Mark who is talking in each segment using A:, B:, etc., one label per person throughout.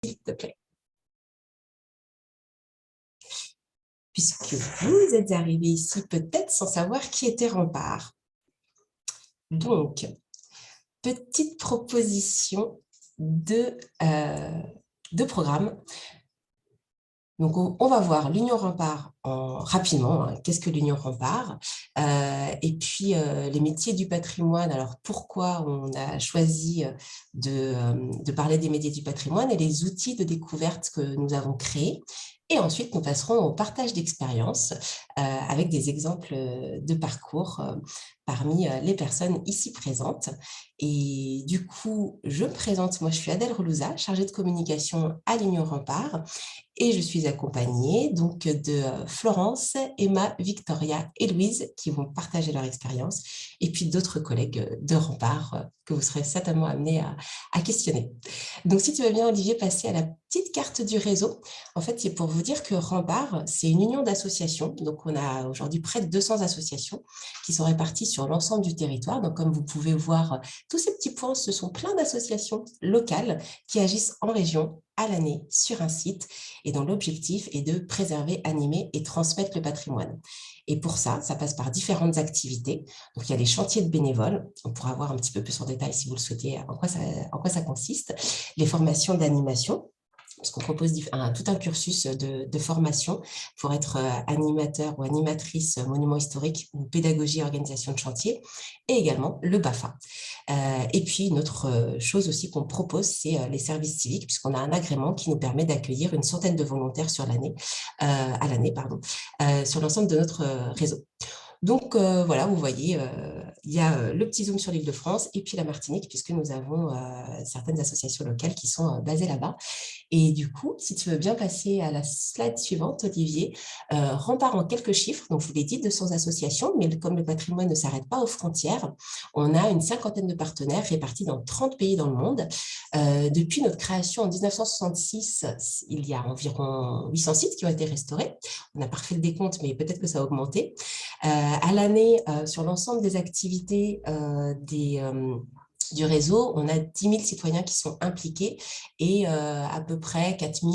A: s'il te plaît. Puisque vous êtes arrivé ici peut-être sans savoir qui était Rempart. Donc, petite proposition de programme. Donc, on va voir l'Union Rempart rapidement. Hein, qu'est-ce que l'Union Rempart? Et puis, les métiers du patrimoine. Alors, pourquoi on a choisi de parler des métiers du patrimoine et les outils de découverte que nous avons créés. Et ensuite, nous passerons au partage d'expériences avec des exemples de parcours parmi les personnes ici présentes. Et du coup, je me présente. Moi, je suis Adèle Relouza, chargée de communication à l'Union Rempart. Et je suis accompagnée donc de Florence, Emma, Victoria et Louise qui vont partager leur expérience et puis d'autres collègues de Rempart que vous serez certainement amenés à questionner. Donc, si tu veux bien, Olivier, passer à la petite carte du réseau. En fait, c'est pour vous dire que Rempart, c'est une union d'associations. Donc, on a aujourd'hui près de 200 associations qui sont réparties sur l'ensemble du territoire. Donc, comme vous pouvez voir, tous ces petits points, ce sont plein d'associations locales qui agissent en région à l'année sur un site et dont l'objectif est de préserver, animer et transmettre le patrimoine. Et pour ça, ça passe par différentes activités. Donc, il y a les chantiers de bénévoles. On pourra voir un petit peu plus en détail, si vous le souhaitez, en quoi ça consiste. Les formations d'animation, parce qu'on propose tout un cursus de formation pour être animateur ou animatrice monument historique ou pédagogie et organisation de chantier, et également le BAFA. Et puis, une autre chose aussi qu'on propose, c'est les services civiques, puisqu'on a un agrément qui nous permet d'accueillir une centaine de volontaires sur l'année, sur l'ensemble de notre réseau. Donc, voilà, vous voyez, il y a le petit zoom sur l'Île-de-France et puis la Martinique, puisque nous avons certaines associations locales qui sont basées là-bas. Et du coup, si tu veux bien passer à la slide suivante, Olivier, Rempart en quelques chiffres. Donc, je vous l'ai dit, 200 associations, mais comme le patrimoine ne s'arrête pas aux frontières, on a une cinquantaine de partenaires répartis dans 30 pays dans le monde. Depuis notre création en 1966, il y a environ 800 sites qui ont été restaurés. On n'a pas refait le décompte, mais peut-être que ça a augmenté. À l'année, sur l'ensemble des activités du réseau, on a 10 000 citoyens qui sont impliqués et à peu près 4 000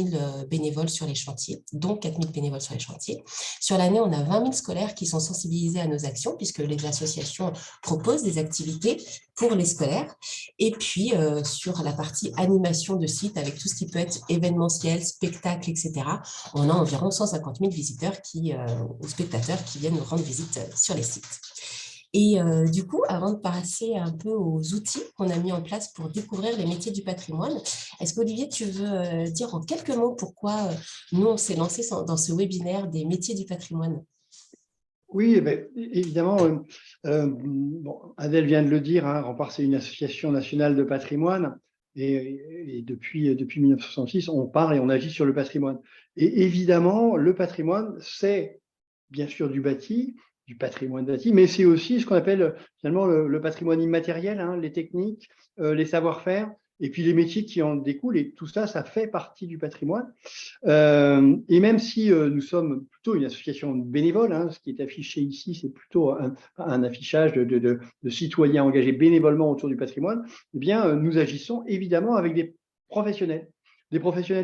A: bénévoles sur les chantiers, donc 4 000 bénévoles sur les chantiers. Sur l'année, on a 20 000 scolaires qui sont sensibilisés à nos actions puisque les associations proposent des activités pour les scolaires. Et puis, sur la partie animation de site, avec tout ce qui peut être événementiel, spectacle, etc., on a environ 150 000 visiteurs ou spectateurs qui viennent nous rendre visite sur les sites. Et du coup, avant de passer un peu aux outils qu'on a mis en place pour découvrir les métiers du patrimoine, est-ce qu'Olivier, tu veux dire en quelques mots pourquoi nous, on s'est lancé dans ce webinaire des métiers du patrimoine?
B: Oui, évidemment, Adèle vient de le dire, hein, Rempart, c'est une association nationale de patrimoine et depuis 1966, on parle et on agit sur le patrimoine. Et évidemment, le patrimoine, c'est bien sûr du patrimoine bâti, mais c'est aussi ce qu'on appelle finalement le patrimoine immatériel, hein, les techniques, les savoir-faire, et puis les métiers qui en découlent, et tout ça, ça fait partie du patrimoine. Et même si nous sommes plutôt une association de bénévoles, hein, ce qui est affiché ici, c'est plutôt un affichage de citoyens engagés bénévolement autour du patrimoine, eh bien, nous agissons évidemment avec des professionnels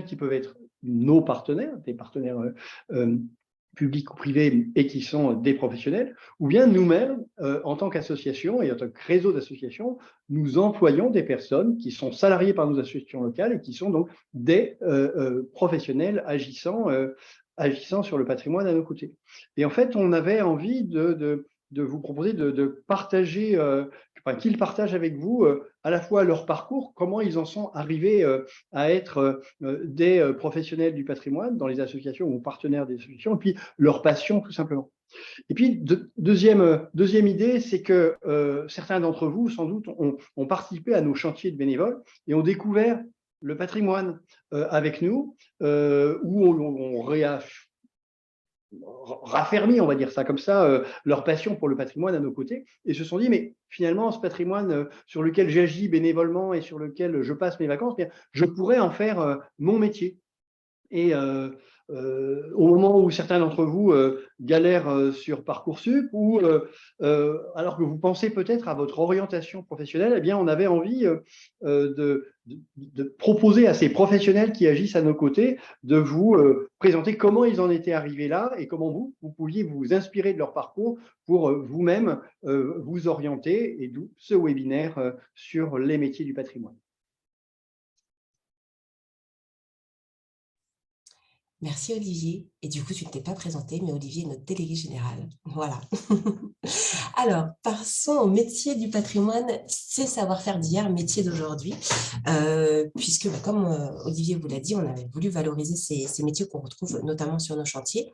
B: qui peuvent être nos partenaires, des partenaires publics ou privés et qui sont des professionnels, ou bien nous-mêmes, en tant qu'association et en tant que réseau d'associations, nous employons des personnes qui sont salariées par nos associations locales et qui sont donc des professionnels agissant sur le patrimoine à nos côtés. Et en fait, on avait envie de vous proposer de partager, qu'ils partagent avec vous à la fois leur parcours, comment ils en sont arrivés à être des professionnels du patrimoine dans les associations ou partenaires des associations, et puis leur passion tout simplement. Et puis, deuxième idée, c'est que certains d'entre vous, sans doute, ont participé à nos chantiers de bénévoles et ont découvert le patrimoine avec nous, où on raffermi, on va dire ça comme ça, leur passion pour le patrimoine à nos côtés, et se sont dit, mais finalement, ce patrimoine sur lequel j'agis bénévolement et sur lequel je passe mes vacances, bien, je pourrais en faire mon métier. Et au moment où certains d'entre vous galèrent sur Parcoursup, ou alors que vous pensez peut-être à votre orientation professionnelle, eh bien, on avait envie de proposer à ces professionnels qui agissent à nos côtés de vous présenter comment ils en étaient arrivés là et comment vous pouviez vous inspirer de leur parcours pour vous-même vous orienter, et d'où ce webinaire sur les métiers du patrimoine.
A: Merci Olivier. Et du coup, tu ne t'es pas présenté, mais Olivier est notre délégué général. Voilà. Alors, passons au métier du patrimoine, c'est savoir-faire d'hier, métier d'aujourd'hui, puisque comme Olivier vous l'a dit, on avait voulu valoriser ces métiers qu'on retrouve notamment sur nos chantiers.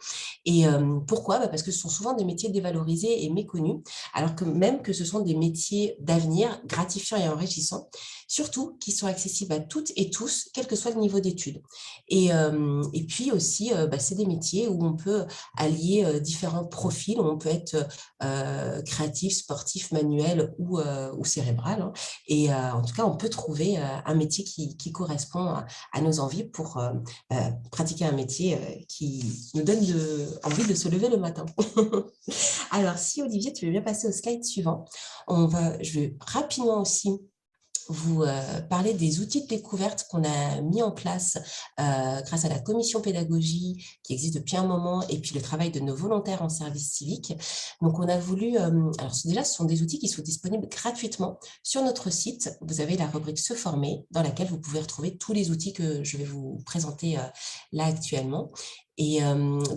A: Et pourquoi? Parce que ce sont souvent des métiers dévalorisés et méconnus, alors que même que ce sont des métiers d'avenir, gratifiants et enrichissants, surtout qui sont accessibles à toutes et tous, quel que soit le niveau d'études. Et puis aussi, c'est des métiers où on peut allier différents profils, où on peut être créatif, sportif, manuel ou cérébral. Hein. Et en tout cas, on peut trouver un métier qui correspond à nos envies pour pratiquer un métier qui nous donne envie de se lever le matin. Alors, si Olivier, tu veux bien passer au slide suivant, je vais rapidement aussi vous parler des outils de découverte qu'on a mis en place grâce à la commission pédagogie qui existe depuis un moment, et puis le travail de nos volontaires en service civique. Donc, on a voulu... alors, déjà, ce sont des outils qui sont disponibles gratuitement sur notre site. Vous avez la rubrique « Se former » dans laquelle vous pouvez retrouver tous les outils que je vais vous présenter là actuellement. Et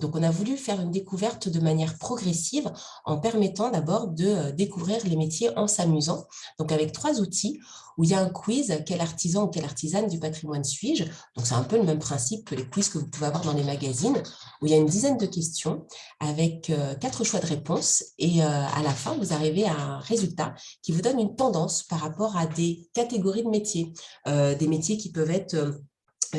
A: donc, on a voulu faire une découverte de manière progressive en permettant d'abord de découvrir les métiers en s'amusant. Donc, avec 3 outils où il y a un quiz, quel artisan ou quelle artisane du patrimoine suis-je? Donc, c'est un peu le même principe que les quiz que vous pouvez avoir dans les magazines, où il y a une dizaine de questions avec 4 choix de réponses. Et à la fin, vous arrivez à un résultat qui vous donne une tendance par rapport à des catégories de métiers. Des métiers qui peuvent être...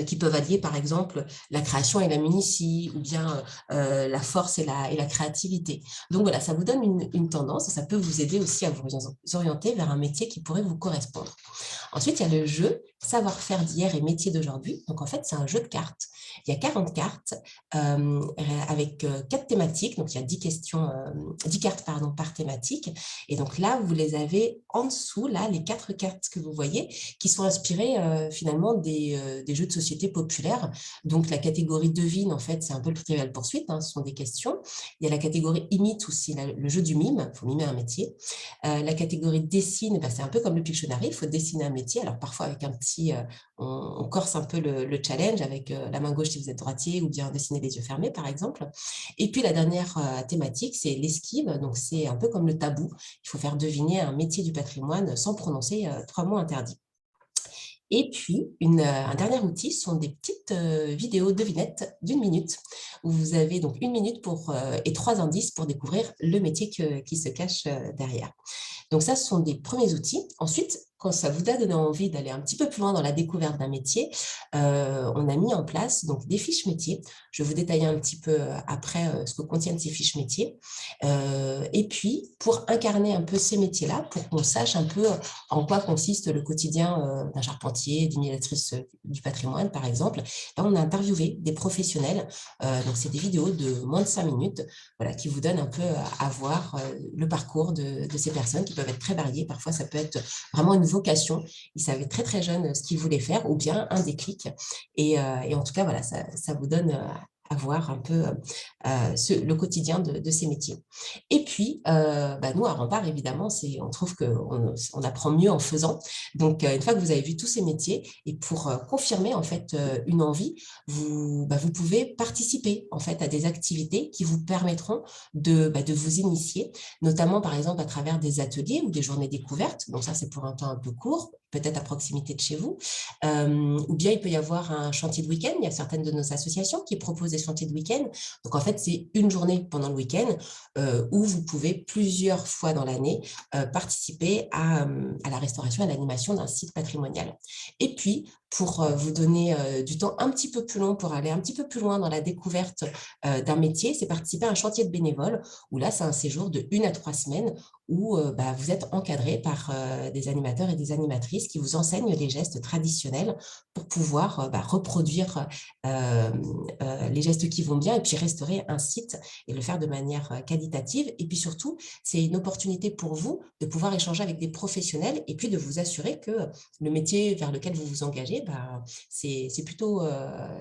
A: qui peuvent allier, par exemple, la création et la minutie, ou bien la force et la créativité. Donc voilà, ça vous donne une tendance, et ça peut vous aider aussi à vous orienter vers un métier qui pourrait vous correspondre. Ensuite, il y a le jeu savoir-faire d'hier et métier d'aujourd'hui. Donc, en fait, c'est un jeu de cartes. Il y a 40 cartes avec 4 thématiques. Donc, il y a 10 questions, 10 cartes par thématique. Et donc là, vous les avez en dessous, là, les 4 cartes que vous voyez, qui sont inspirées finalement des jeux de société populaires. Donc, la catégorie devine, en fait, c'est un peu le Trivial Poursuite. Hein, ce sont des questions. Il y a la catégorie imite aussi, le jeu du mime. Il faut mimer un métier. La catégorie dessine, c'est un peu comme le Pictionary, il faut dessiner un métier. Alors parfois avec un petit, on corse un peu le challenge avec la main gauche si vous êtes droitier, ou bien dessiner les yeux fermés par exemple. Et puis la dernière thématique, c'est l'esquive. Donc c'est un peu comme le tabou. Il faut faire deviner un métier du patrimoine sans prononcer 3 mots interdits. Et puis, un dernier outil sont des petites vidéos devinettes d'1 minute, où vous avez donc 1 minute et 3 indices pour découvrir le métier qui se cache derrière. Donc ça, ce sont des premiers outils. Ensuite, quand ça vous a donné envie d'aller un petit peu plus loin dans la découverte d'un métier, on a mis en place donc, des fiches métiers. Je vais vous détailler un petit peu après ce que contiennent ces fiches métiers. Et puis, pour incarner un peu ces métiers-là, pour qu'on sache un peu en quoi consiste le quotidien d'un charpentier, d'une illustratrice du patrimoine, par exemple, là, on a interviewé des professionnels. Donc, c'est des vidéos de moins de 5 minutes voilà, qui vous donnent un peu à voir le parcours de ces personnes qui peuvent être très variées. Parfois, ça peut être vraiment une vocation. Ils savaient très, très jeunes ce qu'ils voulaient faire, ou bien un déclic. Et en tout cas, voilà, ça vous donne à voir un peu le quotidien de ces métiers. Et puis, nous, à Rempart, évidemment, on trouve qu'on apprend mieux en faisant. Donc, une fois que vous avez vu tous ces métiers, et pour confirmer en fait une envie, vous pouvez participer en fait à des activités qui vous permettront de vous initier, notamment par exemple à travers des ateliers ou des journées découvertes. Donc ça, c'est pour un temps un peu court, peut-être à proximité de chez vous. Ou bien il peut y avoir un chantier de week-end. Il y a certaines de nos associations qui proposent des chantiers de week-end. Donc en fait, c'est une journée pendant le week-end où vous pouvez plusieurs fois dans l'année participer à la restauration et à l'animation d'un site patrimonial. Et puis, pour vous donner du temps un petit peu plus long, pour aller un petit peu plus loin dans la découverte d'un métier, c'est participer à un chantier de bénévoles, où là, c'est un séjour de 1 à 3 semaines, où vous êtes encadré par des animateurs et des animatrices qui vous enseignent les gestes traditionnels pour pouvoir reproduire les gestes qui vont bien et puis restaurer un site et le faire de manière qualitative. Et puis surtout, c'est une opportunité pour vous de pouvoir échanger avec des professionnels et puis de vous assurer que le métier vers lequel vous vous engagez, c'est plutôt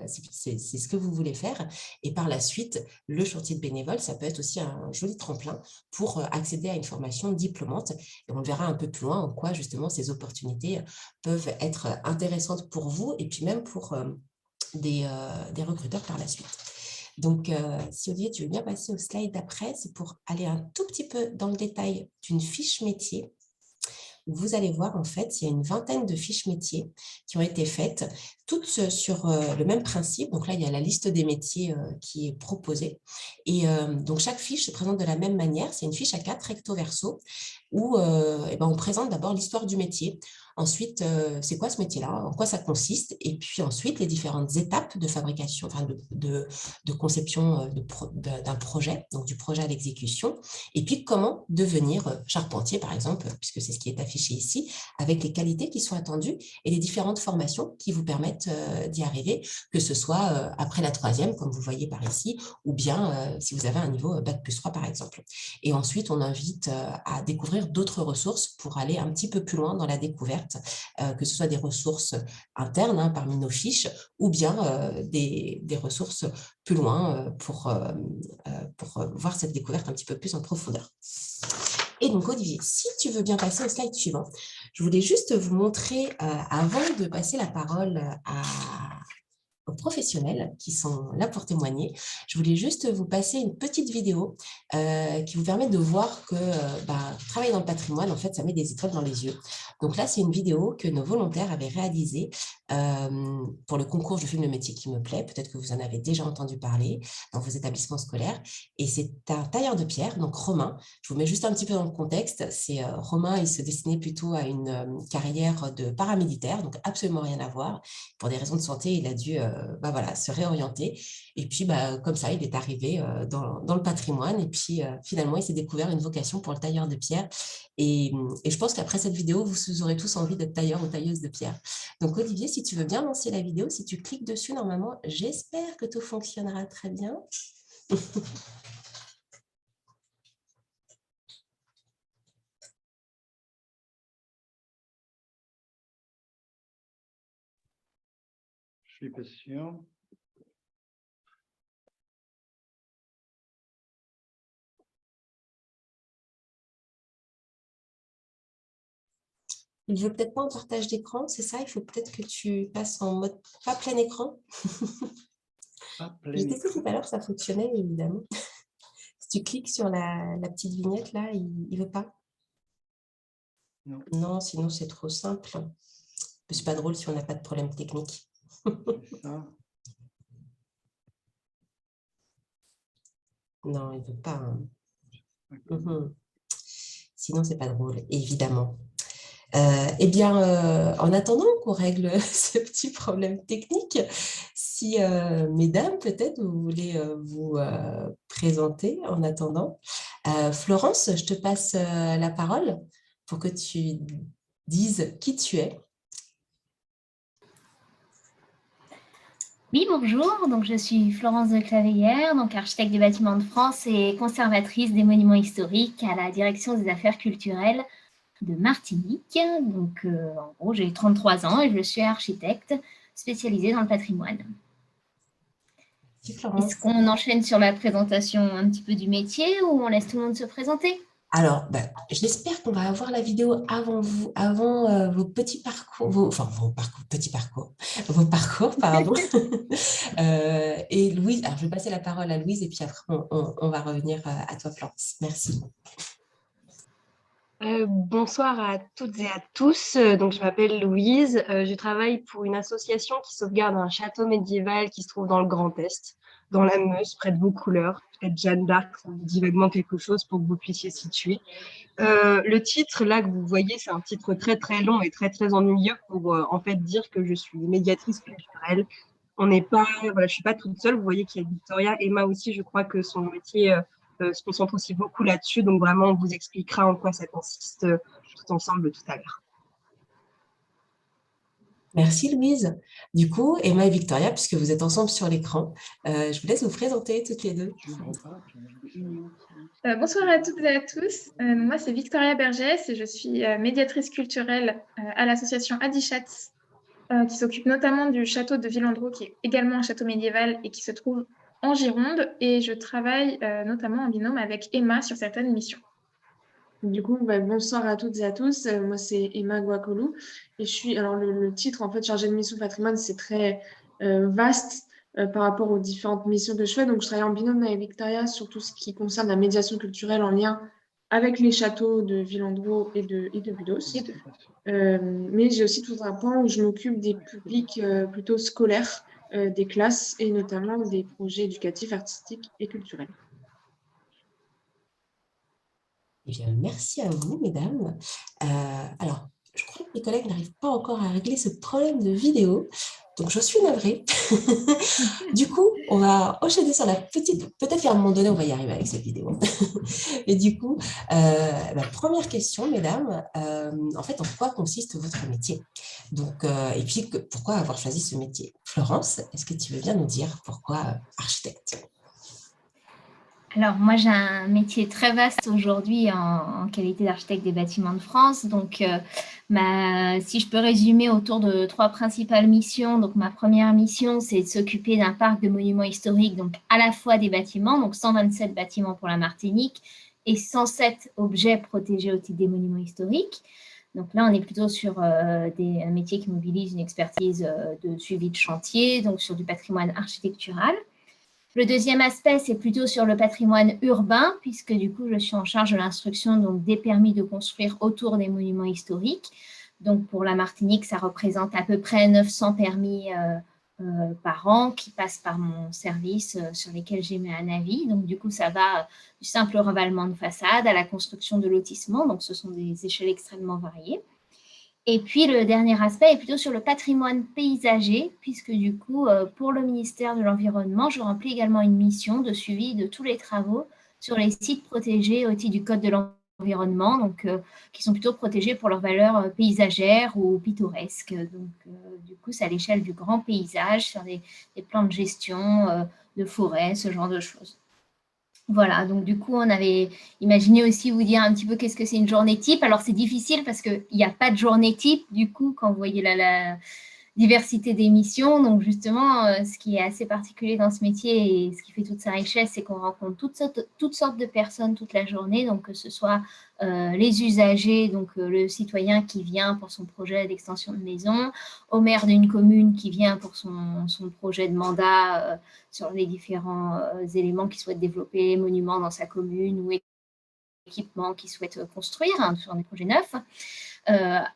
A: c'est ce que vous voulez faire. Et par la suite, le chantier de bénévole, ça peut être aussi un joli tremplin pour accéder à une formation diplômante. Et on verra un peu plus loin en quoi justement ces opportunités peuvent être intéressantes pour vous et puis même pour des recruteurs par la suite. Donc, si Olivier, tu veux bien passer au slide d'après, c'est pour aller un tout petit peu dans le détail d'une fiche métier. Vous allez voir, en fait, il y a une vingtaine de fiches métiers qui ont été faites, toutes sur le même principe. Donc là, il y a la liste des métiers qui est proposée. Et donc, chaque fiche se présente de la même manière. C'est une fiche à 4 recto verso où on présente d'abord l'histoire du métier. Ensuite, c'est quoi ce métier-là? En quoi ça consiste? Et puis ensuite, les différentes étapes de fabrication, enfin de conception d'un projet, donc du projet à l'exécution. Et puis, comment devenir charpentier, par exemple, puisque c'est ce qui est affiché ici, avec les qualités qui sont attendues et les différentes formations qui vous permettent d'y arriver, que ce soit après la 3e, comme vous voyez par ici, ou bien si vous avez un niveau Bac+3, par exemple. Et ensuite, on invite à découvrir d'autres ressources pour aller un petit peu plus loin dans la découverte, que ce soit des ressources internes parmi nos fiches, ou bien des ressources plus loin pour voir cette découverte un petit peu plus en profondeur. Et donc, Olivier, si tu veux bien passer au slide suivant, je voulais juste vous montrer, avant de passer la parole aux professionnels qui sont là pour témoigner, je voulais juste vous passer une petite vidéo qui vous permet de voir que travailler dans le patrimoine, en fait, ça met des étoiles dans les yeux. Donc là, c'est une vidéo que nos volontaires avaient réalisée pour le concours Je filme le métier qui me plaît. Peut-être que vous en avez déjà entendu parler dans vos établissements scolaires. Et c'est un tailleur de pierre, donc Romain. Je vous mets juste un petit peu dans le contexte. C'est Romain, il se destinait plutôt à une carrière de paramilitaire, donc absolument rien à voir. Pour des raisons de santé, il a dû se réorienter. Et puis, comme ça, il est arrivé dans le patrimoine. Et puis, finalement, il s'est découvert une vocation pour le tailleur de pierre. Et je pense qu'après cette vidéo, vous aurez tous envie d'être tailleur ou tailleuse de pierre. Donc, Olivier, si tu veux bien lancer la vidéo, si tu cliques dessus, normalement, j'espère que tout fonctionnera très bien.
B: Je suis pas sûr.
A: Il veut peut-être pas en partage d'écran, c'est ça? Il faut peut-être que tu passes en mode pas plein écran. J'ai testé tout à l'heure, ça fonctionnait évidemment. Si tu cliques sur la petite vignette là, il veut pas.
B: Non.
A: Non, sinon c'est trop simple. C'est pas drôle si on n'a pas de problème technique.
B: Ça.
A: Non, il veut pas. Hein. Sinon, c'est pas drôle, évidemment. En attendant qu'on règle ce petit problème technique, si, mesdames, peut-être, vous voulez vous présenter en attendant. Florence, je te passe la parole pour que tu dises qui tu es.
C: Oui, bonjour, donc je suis Florence de Claveillère, donc architecte des bâtiments de France et conservatrice des monuments historiques à la direction des affaires culturelles de Martinique. Donc, en gros, j'ai 33 ans et je suis architecte spécialisée dans le patrimoine. Est-ce qu'on enchaîne sur la présentation un petit peu du métier ou on laisse tout le monde se présenter?
A: Alors, j'espère qu'on va avoir la vidéo avant vous, avant vos petits parcours, vos parcours, pardon. Et Louise, alors je vais passer la parole à Louise et puis après on va revenir à toi, Florence. Merci.
D: Bonsoir à toutes et à tous. Donc, je m'appelle Louise. Je travaille pour une association qui sauvegarde un château médiéval qui se trouve dans le Grand Est, dans la Meuse, près de Vaucouleurs. Peut-être Jeanne d'Arc, ça vous dit vaguement quelque chose pour que vous puissiez situer. Le titre, là, que vous voyez, c'est un titre très, très long et très, très ennuyeux pour, en fait, dire que je suis médiatrice culturelle. On n'est pas, voilà, je ne suis pas toute seule. Vous voyez qu'il y a Victoria. Emma aussi, je crois que son métier se concentre aussi beaucoup là-dessus. Donc vraiment, on vous expliquera en quoi ça consiste tout ensemble tout à l'heure.
A: Merci Louise. Du coup, Emma et Victoria, puisque vous êtes ensemble sur l'écran, je vous laisse vous présenter toutes les deux.
E: Bonsoir à toutes et à tous. Moi, c'est Victoria Bergès et je suis médiatrice culturelle à l'association Adichat, qui s'occupe notamment du château de Villandreau, qui est également un château médiéval et qui se trouve en Gironde. Et je travaille notamment en binôme avec Emma sur certaines missions.
F: Du coup, bonsoir à toutes et à tous. Moi, c'est Emma Guacolou et je suis. Alors, le titre, en fait, chargée de mission patrimoine, c'est très vaste par rapport aux différentes missions que je fais. Donc, je travaille en binôme avec Victoria sur tout ce qui concerne la médiation culturelle en lien avec les châteaux de Villandreau et de Budos. Mais j'ai aussi tout un pan où je m'occupe des publics plutôt scolaires, des classes et notamment des projets éducatifs, artistiques et culturels.
A: Eh bien, merci à vous, mesdames. Alors, je crois que mes collègues n'arrivent pas encore à régler ce problème de vidéo, donc je suis navrée. Du coup, on va enchaîner sur la petite... Peut-être qu'à un moment donné, on va y arriver avec cette vidéo. Et du coup, première question, mesdames, en fait, en quoi consiste votre métier? Donc, et puis, pourquoi avoir choisi ce métier? Florence, est-ce que tu veux bien nous dire pourquoi architecte?
C: Alors, moi, j'ai un métier très vaste aujourd'hui en qualité d'architecte des bâtiments de France. Donc, si je peux résumer autour de 3 principales missions. Donc, ma première mission, c'est de s'occuper d'un parc de monuments historiques, donc à la fois des bâtiments, donc 127 bâtiments pour la Martinique et 107 objets protégés au titre des monuments historiques. Donc là, on est plutôt sur un métier qui mobilise une expertise de suivi de chantier, donc sur du patrimoine architectural. Le deuxième aspect, c'est plutôt sur le patrimoine urbain, puisque du coup, je suis en charge de l'instruction des permis de construire autour des monuments historiques. Donc, pour la Martinique, ça représente à peu près 900 permis par an qui passent par mon service sur lesquels j'émets un avis. Donc, du coup, ça va du simple ravalement de façade à la construction de lotissements. Donc, ce sont des échelles extrêmement variées. Et puis, le dernier aspect est plutôt sur le patrimoine paysager, puisque du coup, pour le ministère de l'Environnement, je remplis également une mission de suivi de tous les travaux sur les sites protégés au titre du Code de l'environnement, donc qui sont plutôt protégés pour leurs valeurs paysagères ou pittoresques. Donc, du coup, c'est à l'échelle du grand paysage, sur des plans de gestion de forêt, ce genre de choses. Voilà, donc du coup, on avait imaginé aussi vous dire un petit peu qu'est-ce que c'est une journée type. Alors, c'est difficile parce qu'il n'y a pas de journée type, du coup, quand vous voyez la diversité des missions. Donc, justement, ce qui est assez particulier dans ce métier et ce qui fait toute sa richesse, c'est qu'on rencontre toutes sortes de personnes toute la journée. Donc, que ce soit les usagers, donc le citoyen qui vient pour son projet d'extension de maison, au maire d'une commune qui vient pour son projet de mandat sur les différents éléments qu'il souhaite développer, monuments dans sa commune ou équipements qu'il souhaite construire sur des projets neufs.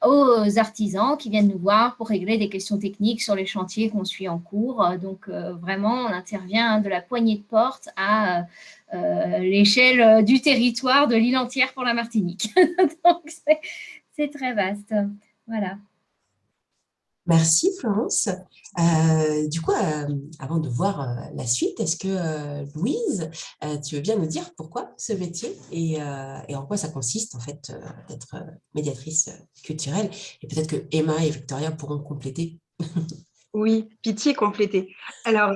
C: Aux artisans qui viennent nous voir pour régler des questions techniques sur les chantiers qu'on suit en cours. Donc, vraiment, on intervient de la poignée de porte à l'échelle du territoire de l'île entière pour la Martinique. Donc, c'est très vaste. Voilà.
A: Merci Florence. Du coup, avant de voir la suite, est-ce que Louise, tu veux bien nous dire pourquoi ce métier et en quoi ça consiste en fait d'être médiatrice culturelle? Et peut-être que Emma et Victoria pourront compléter.
D: Oui, pitié complétée. Alors,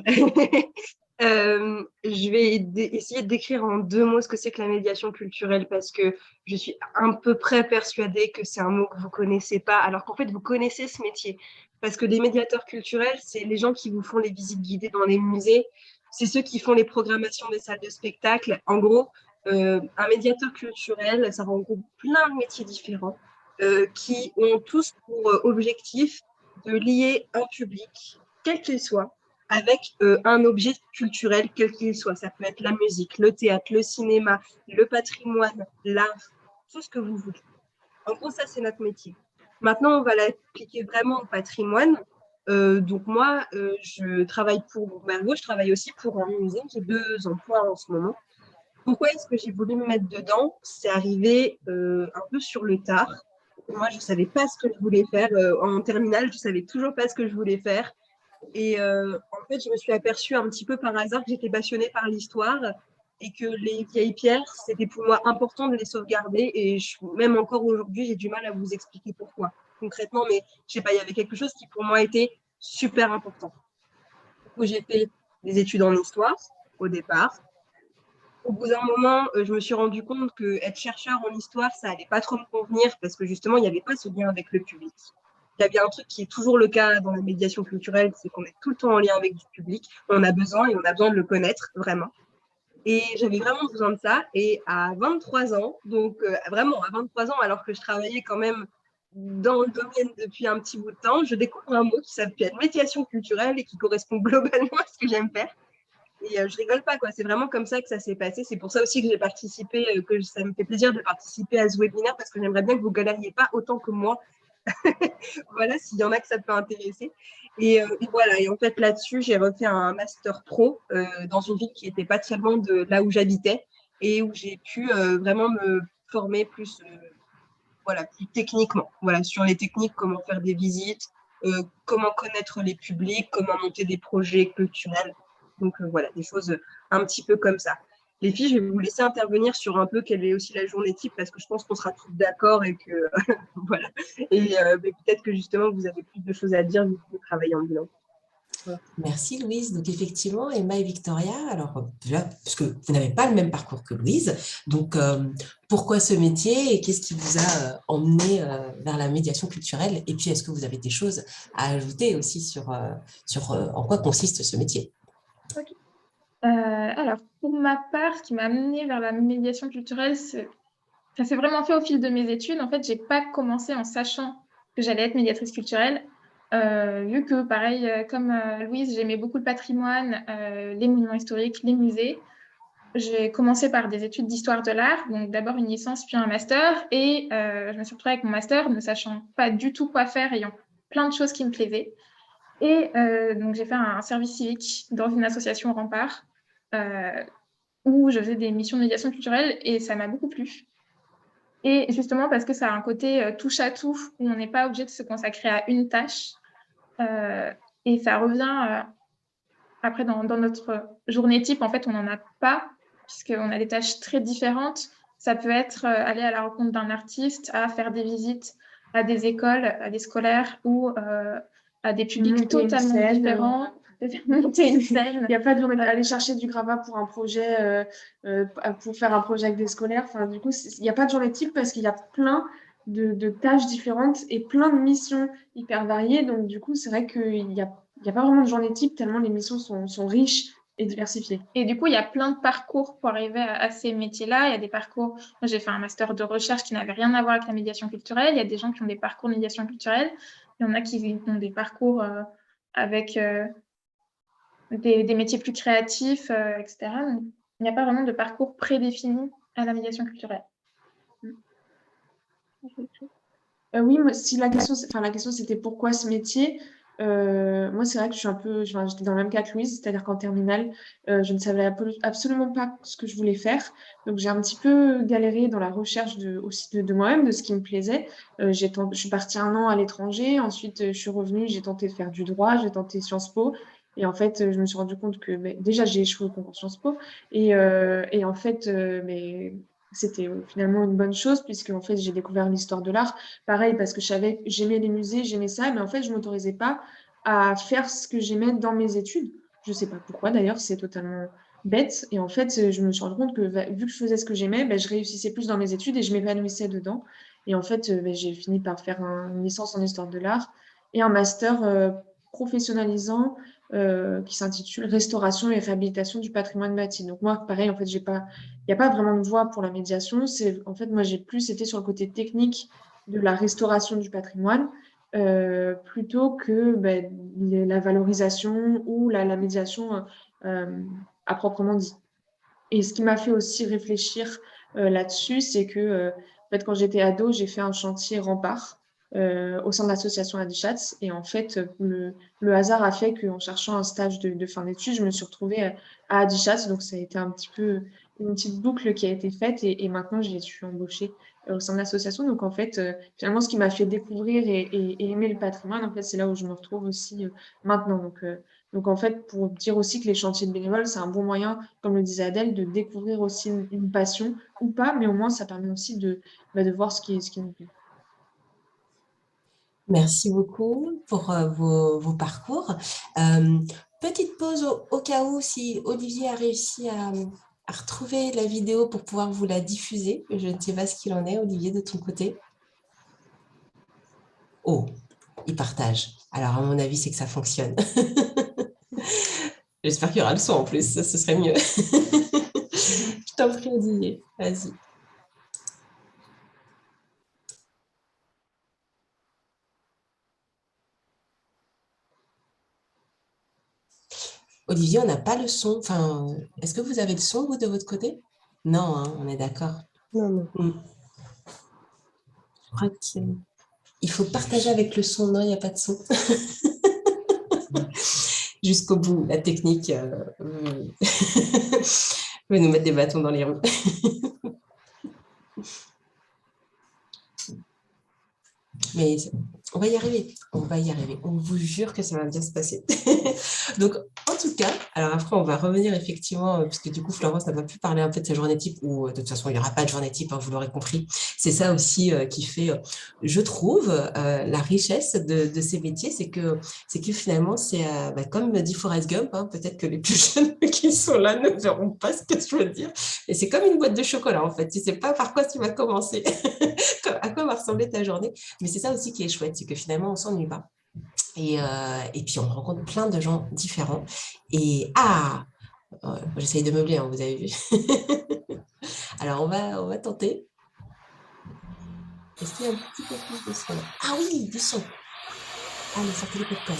D: je vais essayer de décrire en 2 mots ce que c'est que la médiation culturelle parce que je suis à peu près persuadée que c'est un mot que vous ne connaissez pas, alors qu'en fait, vous connaissez ce métier. Parce que les médiateurs culturels, c'est les gens qui vous font les visites guidées dans les musées, c'est ceux qui font les programmations des salles de spectacle. En gros, un médiateur culturel, ça regroupe plein de métiers différents qui ont tous pour objectif de lier un public, quel qu'il soit, avec un objet culturel, quel qu'il soit. Ça peut être la musique, le théâtre, le cinéma, le patrimoine, l'art, tout ce que vous voulez. En gros, ça, c'est notre métier. Maintenant, on va l'appliquer vraiment au patrimoine. Donc moi, je travaille pour Mergo, je travaille aussi pour un musée. J'ai 2 emplois en ce moment. Pourquoi est-ce que j'ai voulu me mettre dedans? C'est arrivé un peu sur le tard. Moi, je ne savais pas ce que je voulais faire. En terminale, je ne savais toujours pas ce que je voulais faire. Et en fait, je me suis aperçue un petit peu par hasard que j'étais passionnée par l'histoire et que les vieilles pierres, c'était pour moi important de les sauvegarder. Et même encore aujourd'hui, j'ai du mal à vous expliquer pourquoi concrètement, mais je sais pas, il y avait quelque chose qui pour moi était super important. Du coup, j'ai fait des études en histoire au départ. Au bout d'un moment, je me suis rendu compte que être chercheur en histoire, ça allait pas trop me convenir parce que justement, il n'y avait pas ce lien avec le public. Il y a bien un truc qui est toujours le cas dans la médiation culturelle, c'est qu'on est tout le temps en lien avec du public. On a besoin et on a besoin de le connaître vraiment. Et j'avais vraiment besoin de ça. Et à 23 ans, donc vraiment à 23 ans, alors que je travaillais quand même dans le domaine depuis un petit bout de temps, je découvre un mot qui s'appelle médiation culturelle et qui correspond globalement à ce que j'aime faire. Et je rigole pas, quoi. C'est vraiment comme ça que ça s'est passé. C'est pour ça aussi que j'ai participé, que ça me fait plaisir de participer à ce webinaire parce que j'aimerais bien que vous galériez pas autant que moi. Voilà, s'il y en a que ça peut intéresser. Et voilà, et en fait là-dessus, j'ai refait un master pro dans une ville qui n'était pas très loin de là où j'habitais et où j'ai pu vraiment me former plus, voilà, plus techniquement. Voilà, sur les techniques, comment faire des visites, comment connaître les publics, comment monter des projets culturels. Donc voilà, des choses un petit peu comme ça. Les filles, je vais vous laisser intervenir sur un peu quelle est aussi la journée type parce que je pense qu'on sera tous d'accord et que voilà. Et peut-être que justement vous avez plus de choses à dire vu que vous travaillez en bilan. Voilà.
A: Merci Louise. Donc effectivement, Emma et Victoria, alors déjà, parce que vous n'avez pas le même parcours que Louise, donc pourquoi ce métier et qu'est-ce qui vous a emmené vers la médiation culturelle? Et puis est-ce que vous avez des choses à ajouter aussi sur en quoi consiste ce métier?
E: Ok. Alors, pour ma part, ce qui m'a amenée vers la médiation culturelle, ça s'est vraiment fait au fil de mes études. En fait, j'ai pas commencé en sachant que j'allais être médiatrice culturelle, vu que, pareil, comme Louise, j'aimais beaucoup le patrimoine, les monuments historiques, les musées. J'ai commencé par des études d'histoire de l'art, donc d'abord une licence puis un master, et je me suis retrouvée avec mon master ne sachant pas du tout quoi faire, ayant plein de choses qui me plaisaient. Et donc j'ai fait un service civique dans une association Rempart, où je faisais des missions de médiation culturelle, et ça m'a beaucoup plu. Et justement parce que ça a un côté touche à tout, où on n'est pas obligé de se consacrer à une tâche, et ça revient après dans notre journée type, en fait, on n'en a pas, puisqu'on a des tâches très différentes. Ça peut être aller à la rencontre d'un artiste, à faire des visites à des écoles, à des scolaires ou à des publics
F: Monter une
E: totalement
F: scène,
E: différents. Monter une scène.
F: Il n'y a pas de journée d'aller chercher du gravat pour un projet, pour faire un projet avec des scolaires. Enfin, du coup, il n'y a pas de journée type parce qu'il y a plein de tâches différentes et plein de missions hyper variées. Donc, du coup, c'est vrai qu'il n'y a pas vraiment de journée type tellement les missions sont riches et diversifiées.
E: Et du coup, il y a plein de parcours pour arriver à ces métiers-là. Il y a des parcours. Moi, j'ai fait un master de recherche qui n'avait rien à voir avec la médiation culturelle. Il y a des gens qui ont des parcours de médiation culturelle. Il y en a qui ont des parcours avec des métiers plus créatifs, etc. Donc, il n'y a pas vraiment de parcours prédéfini à la médiation culturelle.
F: Oui, moi, si la question, la question c'était pourquoi ce métier, moi c'est vrai que je suis un peu, j'étais dans le même cas que Louise, c'est-à-dire qu'en terminale, je ne savais absolument pas ce que je voulais faire. Donc j'ai un petit peu galéré dans la recherche aussi de moi-même, de ce qui me plaisait. Je suis partie 1 an à l'étranger, ensuite je suis revenue, j'ai tenté de faire du droit, j'ai tenté Sciences Po. Et en fait, je me suis rendu compte que déjà j'ai échoué au concours Sciences Po. Et en fait, c'était finalement une bonne chose, puisque en fait j'ai découvert l'histoire de l'art. Pareil, parce que j'aimais les musées, j'aimais ça, mais en fait, je ne m'autorisais pas à faire ce que j'aimais dans mes études. Je ne sais pas pourquoi, d'ailleurs, c'est totalement bête. Et en fait, je me suis rendu compte que vu que je faisais ce que j'aimais, je réussissais plus dans mes études et je m'épanouissais dedans. Et en fait, j'ai fini par faire une licence en histoire de l'art et un master professionnalisant qui s'intitule Restauration et réhabilitation du patrimoine bâti. Donc moi, pareil, en fait, il n'y a pas vraiment de voie pour la médiation. En fait, moi, j'ai plus été sur le côté technique de la restauration du patrimoine plutôt que la valorisation ou la médiation à proprement dit. Et ce qui m'a fait aussi réfléchir là-dessus, c'est que en fait, quand j'étais ado, j'ai fait un chantier rempart au sein de l'association Adichatz. Et en fait, le hasard a fait qu'en cherchant un stage de fin d'études, je me suis retrouvée à Adichatz. Donc, ça a été un petit peu une petite boucle qui a été faite. Et maintenant, je suis embauchée au sein de l'association. Donc, en fait, finalement, ce qui m'a fait découvrir et aimer le patrimoine, en fait, c'est là où je me retrouve aussi maintenant. Donc, en fait, pour dire aussi que les chantiers de bénévoles, c'est un bon moyen, comme le disait Adèle, de découvrir aussi une passion ou pas, mais au moins, ça permet aussi de voir ce qui nous plaît.
A: Merci beaucoup pour vos parcours. Petite pause au cas où, si Olivier a réussi à retrouver la vidéo pour pouvoir vous la diffuser. Je ne sais pas ce qu'il en est, Olivier, de ton côté. Oh, il partage. Alors, à mon avis, c'est que ça fonctionne. J'espère qu'il y aura le son en plus, ce serait mieux. Je t'en prie, Olivier, vas-y. Olivier, on n'a pas le son. Enfin, est-ce que vous avez le son, vous, de votre côté? Non, hein, on est d'accord.
D: Non.
A: Je crois qu'il faut partager avec le son. Non, il n'y a pas de son. Jusqu'au bout, la technique veut nous mettre des bâtons dans les roues. Mais on va y arriver, on vous jure que ça va bien se passer. Donc, en tout cas, alors après, on va revenir effectivement, puisque du coup, Florence n'a pas pu parler un peu de sa journée type, ou de toute façon, il n'y aura pas de journée type, hein, vous l'aurez compris. C'est ça aussi qui fait, je trouve, la richesse de ces métiers, c'est que finalement, c'est comme dit Forrest Gump, hein, peut-être que les plus jeunes qui sont là ne verront pas ce que je veux dire, et c'est comme une boîte de chocolat, en fait. Tu ne sais pas par quoi tu vas commencer, à quoi va ressembler ta journée, mais c'est ça aussi qui est chouette, c'est que finalement, on ne s'ennuie pas. Et puis, on rencontre plein de gens différents. Et j'essaye de meubler, hein, vous avez vu. Alors, on va tenter. Est-ce qu'il y a un petit peu plus de son là? Ah oui, du son. Allez, sortez les popcorn.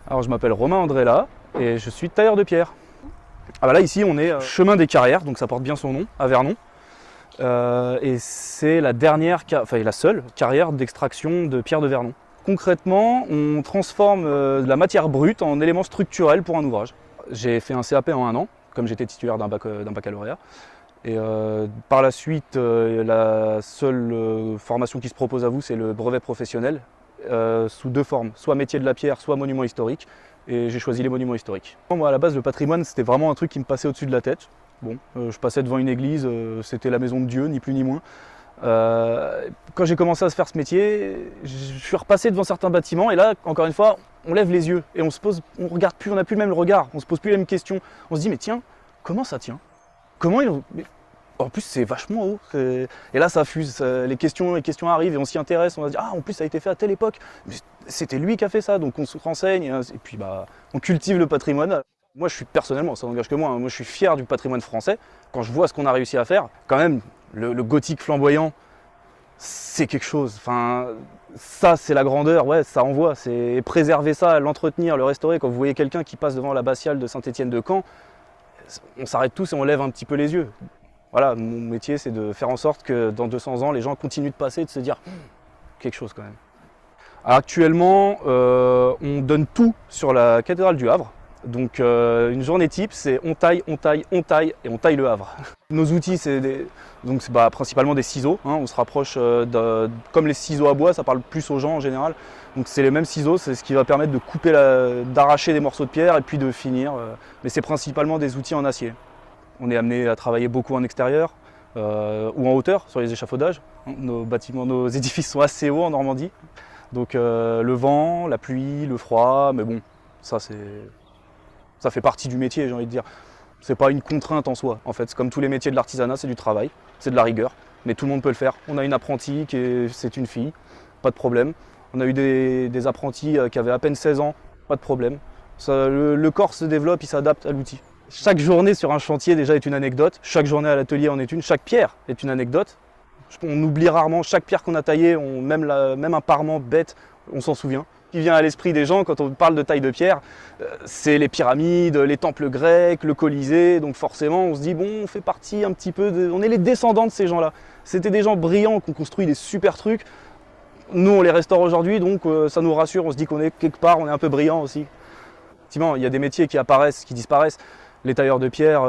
G: Alors, je m'appelle Romain Andréla et je suis tailleur de pierre. Ah bah là, ici, on est chemin des Carrières, donc ça porte bien son nom, à Vernon. Et c'est la seule carrière d'extraction de pierre de Vernon. Concrètement, on transforme de la matière brute en éléments structurels pour un ouvrage. J'ai fait un CAP en 1 an, comme j'étais titulaire d'un baccalauréat. Et par la suite, la seule formation qui se propose à vous, c'est le brevet professionnel, sous 2 formes, soit métier de la pierre, soit monument historique. Et j'ai choisi les monuments historiques. Moi, à la base, le patrimoine, c'était vraiment un truc qui me passait au-dessus de la tête. Bon, je passais devant une église, c'était la maison de Dieu, ni plus ni moins. Quand j'ai commencé à se faire ce métier, je suis repassé devant certains bâtiments et là, encore une fois, on lève les yeux et on regarde plus, on n'a plus le même regard, on se pose plus les mêmes questions. On se dit, mais tiens, comment ça tient? Comment ils ont... En plus, c'est vachement haut. Et là, ça fuse. Les questions arrivent et on s'y intéresse. On va se dire, ah, en plus, ça a été fait à telle époque. Mais c'était lui qui a fait ça, donc on se renseigne. Et puis, on cultive le patrimoine. Moi, personnellement, ça n'engage que moi. Moi, je suis fier du patrimoine français. Quand je vois ce qu'on a réussi à faire, quand même, le gothique flamboyant, c'est quelque chose. Enfin, ça, c'est la grandeur. Ouais, ça envoie. C'est préserver ça, l'entretenir, le restaurer. Quand vous voyez quelqu'un qui passe devant l'abbatiale de Saint-Étienne-de-Camp, on s'arrête tous et on lève un petit peu les yeux. Voilà, mon métier, c'est de faire en sorte que dans 200 ans, les gens continuent de passer et de se dire quelque chose quand même. Alors, actuellement, on donne tout sur la cathédrale du Havre. Donc, une journée type, c'est on taille et on taille le Havre. Nos outils, c'est principalement des ciseaux. Hein, on se rapproche comme les ciseaux à bois, ça parle plus aux gens en général. Donc, c'est les mêmes ciseaux, c'est ce qui va permettre de couper, d'arracher des morceaux de pierre et puis de finir. Mais c'est principalement des outils en acier. On est amené à travailler beaucoup en extérieur ou en hauteur sur les échafaudages. Nos édifices sont assez hauts en Normandie. Donc le vent, la pluie, le froid, mais bon, ça fait partie du métier, j'ai envie de dire. C'est pas une contrainte en soi, en fait. Comme tous les métiers de l'artisanat, c'est du travail, c'est de la rigueur, mais tout le monde peut le faire. On a une apprentie c'est une fille, pas de problème. On a eu des apprentis qui avaient à peine 16 ans, pas de problème. Le corps se développe, il s'adapte à l'outil. Chaque journée sur un chantier déjà est une anecdote, chaque journée à l'atelier en est une, chaque pierre est une anecdote. On oublie rarement chaque pierre qu'on a taillée, même un parement bête, on s'en souvient. Ce qui vient à l'esprit des gens quand on parle de taille de pierre, c'est les pyramides, les temples grecs, le Colisée, donc forcément on se dit bon, on fait partie un petit peu, on est les descendants de ces gens-là. C'était des gens brillants qui ont construit des super trucs. Nous on les restaure aujourd'hui, donc ça nous rassure, on se dit qu'on est quelque part, on est un peu brillant aussi. Effectivement, il y a des métiers qui apparaissent, qui disparaissent. Les tailleurs de pierre,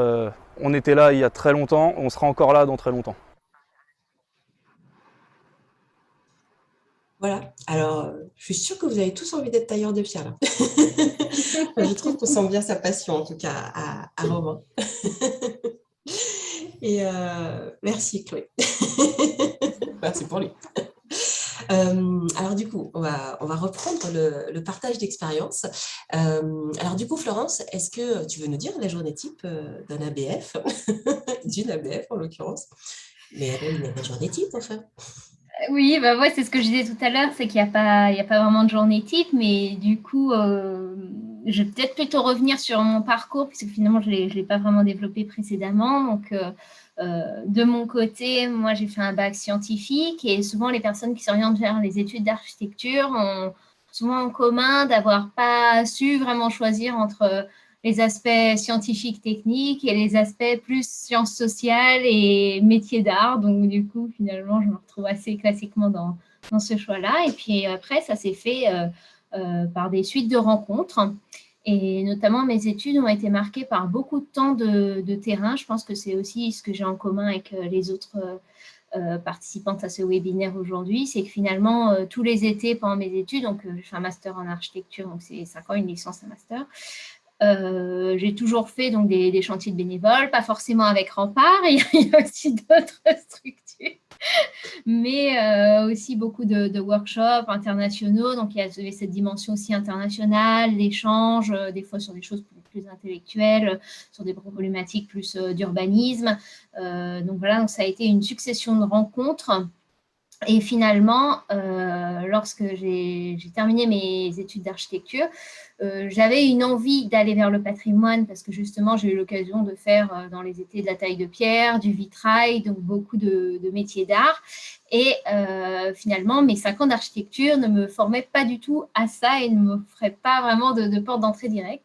G: on était là il y a très longtemps, on sera encore là dans très longtemps.
A: Voilà, alors je suis sûre que vous avez tous envie d'être tailleur de pierre là. Je trouve qu'on sent bien sa passion en tout cas à Romain. Et merci Chloé. Merci pour lui. Alors du coup, on va reprendre le partage d'expérience. Alors du coup, Florence, est-ce que tu veux nous dire la journée type d'un ABF, d'une ABF en l'occurrence, mais il y a pas de journée type enfin.
C: Oui, bah ouais, c'est ce que je disais tout à l'heure, c'est qu'il n'y a pas vraiment de journée type, mais du coup, je vais peut-être plutôt revenir sur mon parcours, puisque finalement, je ne l'ai pas vraiment développé précédemment. Donc, de mon côté, moi, j'ai fait un bac scientifique et souvent, les personnes qui s'orientent vers les études d'architecture ont souvent en commun d'avoir pas su vraiment choisir entre les aspects scientifiques, techniques et les aspects plus sciences sociales et métiers d'art. Donc, du coup, finalement, je me retrouve assez classiquement dans ce choix-là. Et puis après, ça s'est fait par des suites de rencontres. Et notamment, mes études ont été marquées par beaucoup de temps de terrain. Je pense que c'est aussi ce que j'ai en commun avec les autres participantes à ce webinaire aujourd'hui, c'est que finalement, tous les étés pendant mes études, donc je fais un master en architecture, donc c'est 5 ans, une licence, un master, j'ai toujours fait donc, des chantiers de bénévoles, pas forcément avec Rempart, il y a aussi d'autres structures, mais aussi beaucoup de workshops internationaux, donc il y avait cette dimension aussi internationale, l'échange, des fois sur des choses plus intellectuelles, sur des problématiques plus d'urbanisme. Donc voilà, donc ça a été une succession de rencontres. Et finalement, lorsque j'ai terminé mes études d'architecture, j'avais une envie d'aller vers le patrimoine parce que justement, j'ai eu l'occasion de faire dans les étés de la taille de pierre, du vitrail, donc beaucoup de métiers d'art. Et finalement, mes 5 ans d'architecture ne me formaient pas du tout à ça et ne m'offraient pas vraiment de porte d'entrée directe.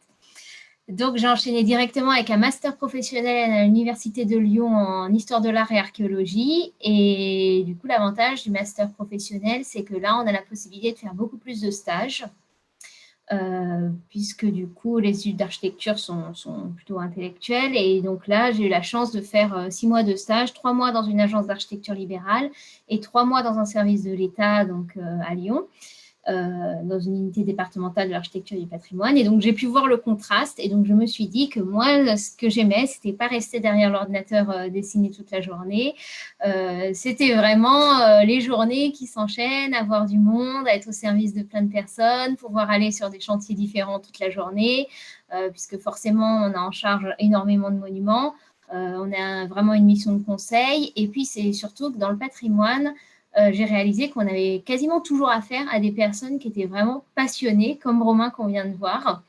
C: Donc, j'ai enchaîné directement avec un master professionnel à l'Université de Lyon en histoire de l'art et archéologie. Et du coup, l'avantage du master professionnel, c'est que là, on a la possibilité de faire beaucoup plus de stages, puisque du coup, les études d'architecture sont plutôt intellectuelles. Et donc là, j'ai eu la chance de faire 6 mois de stage, 3 mois dans une agence d'architecture libérale et 3 mois dans un service de l'État, donc à Lyon. Dans une unité départementale de l'architecture et du patrimoine. Et donc, j'ai pu voir le contraste. Et donc, je me suis dit que moi, ce que j'aimais, c'était pas rester derrière l'ordinateur dessiner toute la journée. C'était vraiment les journées qui s'enchaînent, avoir du monde, être au service de plein de personnes, pouvoir aller sur des chantiers différents toute la journée, puisque forcément, on a en charge énormément de monuments. On a vraiment une mission de conseil. Et puis, c'est surtout que dans le patrimoine, j'ai réalisé qu'on avait quasiment toujours affaire à des personnes qui étaient vraiment passionnées, comme Romain qu'on vient de voir.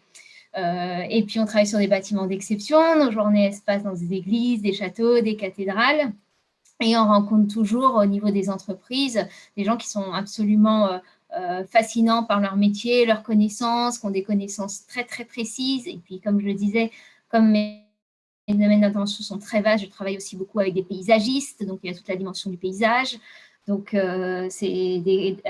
C: Et puis, on travaille sur des bâtiments d'exception. Nos journées se passent dans des églises, des châteaux, des cathédrales. Et on rencontre toujours au niveau des entreprises des gens qui sont absolument fascinants par leur métier, leurs connaissances, qui ont des connaissances très, très précises. Et puis, comme je le disais, comme mes domaines d'intervention sont très vastes, je travaille aussi beaucoup avec des paysagistes. Donc, il y a toute la dimension du paysage. Donc,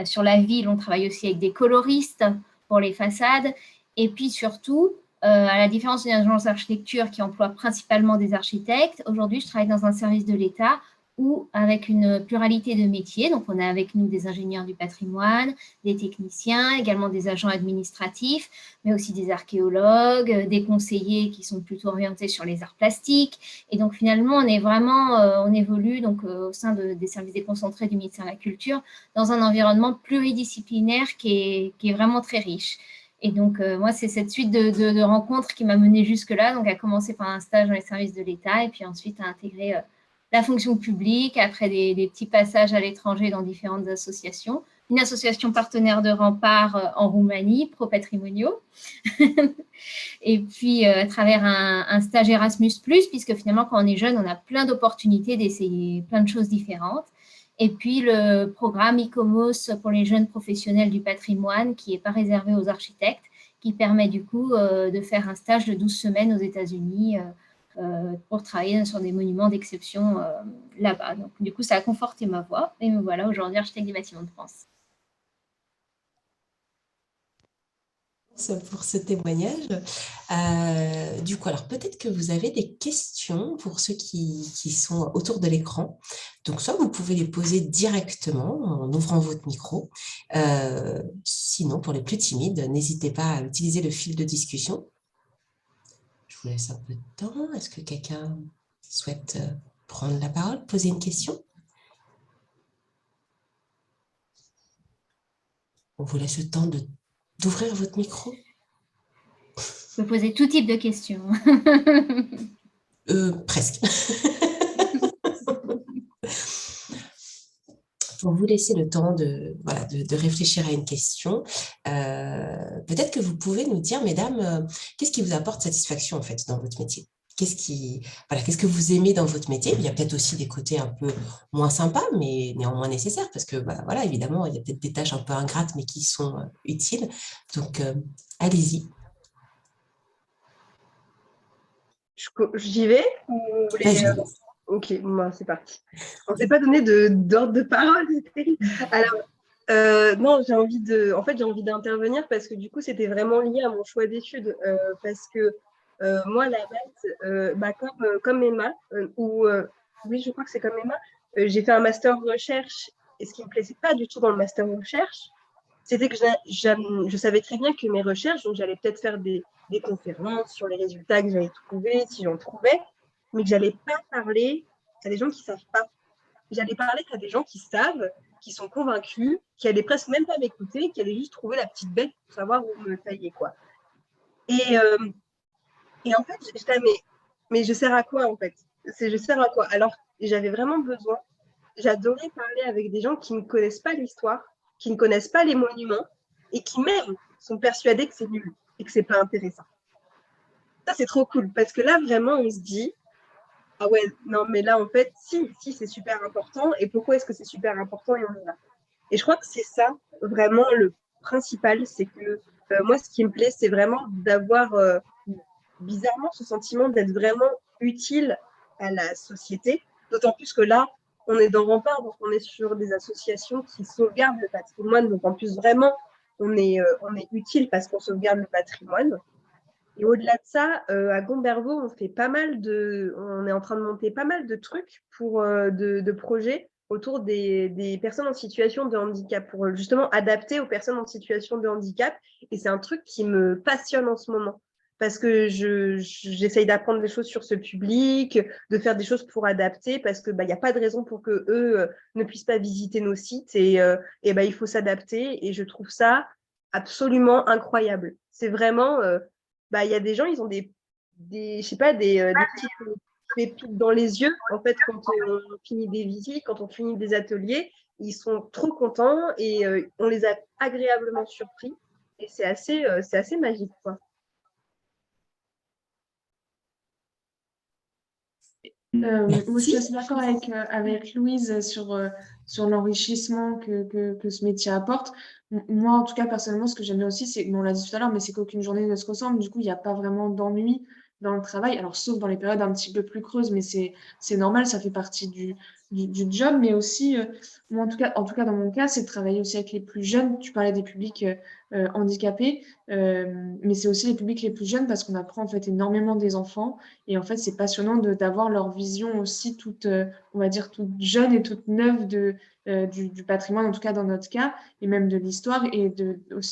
C: sur la ville, on travaille aussi avec des coloristes pour les façades. Et puis surtout, à la différence d'une agence d'architecture qui emploie principalement des architectes, aujourd'hui, je travaille dans un service de l'État ou avec une pluralité de métiers. Donc, on a avec nous des ingénieurs du patrimoine, des techniciens, également des agents administratifs, mais aussi des archéologues, des conseillers qui sont plutôt orientés sur les arts plastiques. Et donc, finalement, on est vraiment, on évolue donc, au sein des services déconcentrés du ministère de la Culture dans un environnement pluridisciplinaire qui est vraiment très riche. Et donc, moi, c'est cette suite de rencontres qui m'a menée jusque-là, donc à commencer par un stage dans les services de l'État et puis ensuite à intégrer la fonction publique, après des petits passages à l'étranger dans différentes associations. Une association partenaire de Rempart en Roumanie, Pro Patrimonio. Et puis, à travers un stage Erasmus+, puisque finalement, quand on est jeune, on a plein d'opportunités d'essayer plein de choses différentes. Et puis, le programme ICOMOS pour les jeunes professionnels du patrimoine, qui n'est pas réservé aux architectes, qui permet du coup de faire un stage de 12 semaines aux États-Unis pour travailler sur des monuments d'exception là-bas. Donc, du coup, ça a conforté ma voix. Et me voilà aujourd'hui architecte des bâtiments de France.
A: pour ce témoignage. Du coup, alors peut-être que vous avez des questions pour ceux qui sont autour de l'écran. Donc, soit vous pouvez les poser directement en ouvrant votre micro. Sinon, pour les plus timides, n'hésitez pas à utiliser le fil de discussion. Je vous laisse un peu de temps. Est-ce que quelqu'un souhaite prendre la parole, poser une question? On vous laisse le temps d'ouvrir votre micro.
C: Vous pouvez poser tout type de questions.
A: Presque. Pour vous laisser le temps de réfléchir à une question, peut-être que vous pouvez nous dire, mesdames, qu'est-ce qui vous apporte satisfaction en fait dans votre métier? Qu'est-ce que vous aimez dans votre métier? Il y a peut-être aussi des côtés un peu moins sympas, mais néanmoins nécessaires, parce que voilà, évidemment, il y a peut-être des tâches un peu ingrates, mais qui sont utiles. Donc, allez-y.
D: J'y vais ou vous voulez,
A: Vas-y.
D: Ok, bon, c'est parti. On ne s'est pas donné d'ordre de parole, c'est terrible. Alors, non, j'ai envie d'intervenir parce que du coup, c'était vraiment lié à mon choix d'études. Parce que moi, la base, comme Emma, oui, je crois que c'est comme Emma, j'ai fait un master recherche et ce qui ne me plaisait pas du tout dans le master recherche, c'était que je savais très bien que mes recherches, donc j'allais peut-être faire des conférences sur les résultats que j'avais trouvés, si j'en trouvais, mais que j'allais pas parler à des gens qui savent pas. J'allais parler à des gens qui savent, qui sont convaincus, qui allaient presque même pas m'écouter, qui allaient juste trouver la petite bête pour savoir où me tailler, quoi. Et, et en fait, j'étais mais je sers à quoi, en fait? Je sers à quoi? Alors, j'avais vraiment besoin, j'adorais parler avec des gens qui ne connaissent pas l'histoire, qui ne connaissent pas les monuments, et qui même sont persuadés que c'est nul et que c'est pas intéressant. Ça, c'est trop cool, parce que là, vraiment, on se dit, ah ouais, non, mais là, en fait, si, c'est super important. Et pourquoi est-ce que c'est super important et on y va. Et je crois que c'est ça, vraiment, le principal, c'est que moi, ce qui me plaît, c'est vraiment d'avoir, bizarrement, ce sentiment d'être vraiment utile à la société. D'autant plus que là, on est dans Rempart, donc on est sur des associations qui sauvegardent le patrimoine. Donc en plus, vraiment, on est utile parce qu'on sauvegarde le patrimoine. Et au-delà de ça, à Gombervaux, on est en train de monter pas mal de trucs de projets autour des personnes en situation de handicap, pour justement adapter aux personnes en situation de handicap. Et c'est un truc qui me passionne en ce moment, parce que j'essaye d'apprendre des choses sur ce public, de faire des choses pour adapter, parce que y a pas de raison pour que eux ne puissent pas visiter nos sites, et il faut s'adapter. Et je trouve ça absolument incroyable. C'est vraiment il y a des gens, ils ont je sais pas, des petites pépites dans les yeux. En fait, quand on finit des visites, quand on finit des ateliers, ils sont trop contents et on les a agréablement surpris. Et c'est assez magique, quoi.
F: Moi, je suis assez d'accord avec Louise sur l'enrichissement que ce métier apporte. Moi, en tout cas, personnellement, ce que j'aime bien aussi, on l'a dit tout à l'heure, mais c'est qu'aucune journée ne se ressemble. Du coup, il n'y a pas vraiment d'ennui dans le travail. Alors, sauf dans les périodes un petit peu plus creuses, mais c'est normal, ça fait partie du job. Mais aussi, moi, en tout cas, dans mon cas, c'est de travailler aussi avec les plus jeunes. Tu parlais des publics handicapés, mais c'est aussi les publics les plus jeunes parce qu'on apprend en fait énormément des enfants. Et en fait, c'est passionnant d'avoir leur vision aussi toute, on va dire, toute jeune et toute neuve du patrimoine, en tout cas dans notre cas, et même de l'histoire. Et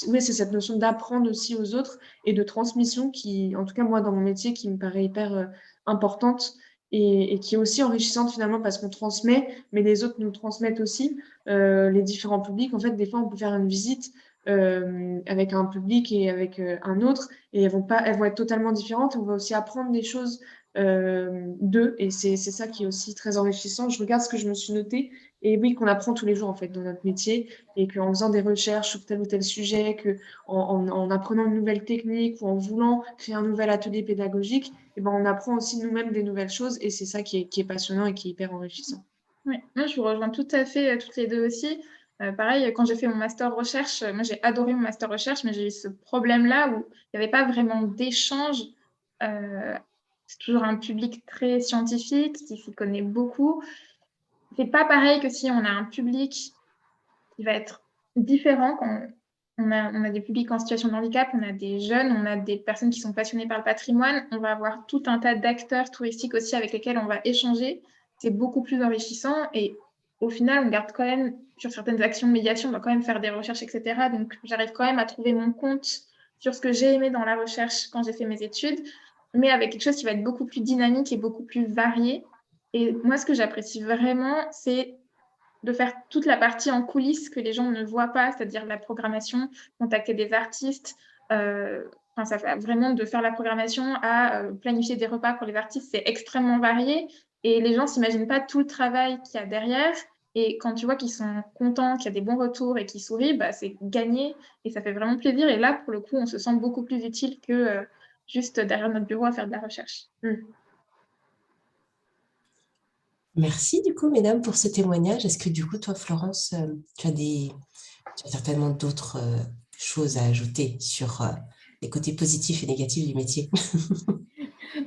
F: oui, c'est cette notion d'apprendre aussi aux autres et de transmission qui, en tout cas, moi, dans mon métier, qui me paraît hyper importante et qui est aussi enrichissante finalement parce qu'on transmet, mais les autres nous transmettent aussi les différents publics. En fait, des fois, on peut faire une visite avec un public et avec un autre, et elles vont être totalement différentes. On va aussi apprendre des choses d'eux, et c'est ça qui est aussi très enrichissant. Je regarde ce que je me suis noté, et oui, qu'on apprend tous les jours en fait dans notre métier, et qu'en faisant des recherches sur tel ou tel sujet, en apprenant une nouvelle technique ou en voulant créer un nouvel atelier pédagogique, et ben, on apprend aussi nous-mêmes des nouvelles choses, et c'est ça qui est passionnant et qui est hyper enrichissant.
E: Oui, moi, je vous rejoins tout à fait, toutes les deux aussi. Pareil, quand j'ai fait mon master recherche, moi j'ai adoré mon master recherche, mais j'ai eu ce problème-là où il n'y avait pas vraiment d'échange. C'est toujours un public très scientifique qui s'y connaît beaucoup. C'est pas pareil que si on a un public qui va être différent quand on a des publics en situation de handicap, on a des jeunes, on a des personnes qui sont passionnées par le patrimoine. On va avoir tout un tas d'acteurs touristiques aussi avec lesquels on va échanger. C'est beaucoup plus enrichissant et au final, on garde quand même, sur certaines actions de médiation, on va quand même faire des recherches, etc. Donc, j'arrive quand même à trouver mon compte sur ce que j'ai aimé dans la recherche quand j'ai fait mes études, mais avec quelque chose qui va être beaucoup plus dynamique et beaucoup plus varié. Et moi, ce que j'apprécie vraiment, c'est de faire toute la partie en coulisses que les gens ne voient pas, c'est-à-dire la programmation, contacter des artistes. Ça fait vraiment de faire la programmation à planifier des repas pour les artistes, c'est extrêmement varié. Et les gens ne s'imaginent pas tout le travail qu'il y a derrière. Et quand tu vois qu'ils sont contents, qu'il y a des bons retours et qu'ils sourient, bah, c'est gagné et ça fait vraiment plaisir. Et là, pour le coup, on se sent beaucoup plus utile que juste derrière notre bureau à faire de la recherche.
A: Merci du coup, mesdames, pour ce témoignage. Est-ce que du coup, toi, Florence, tu as certainement d'autres choses à ajouter sur les côtés positifs et négatifs du métier?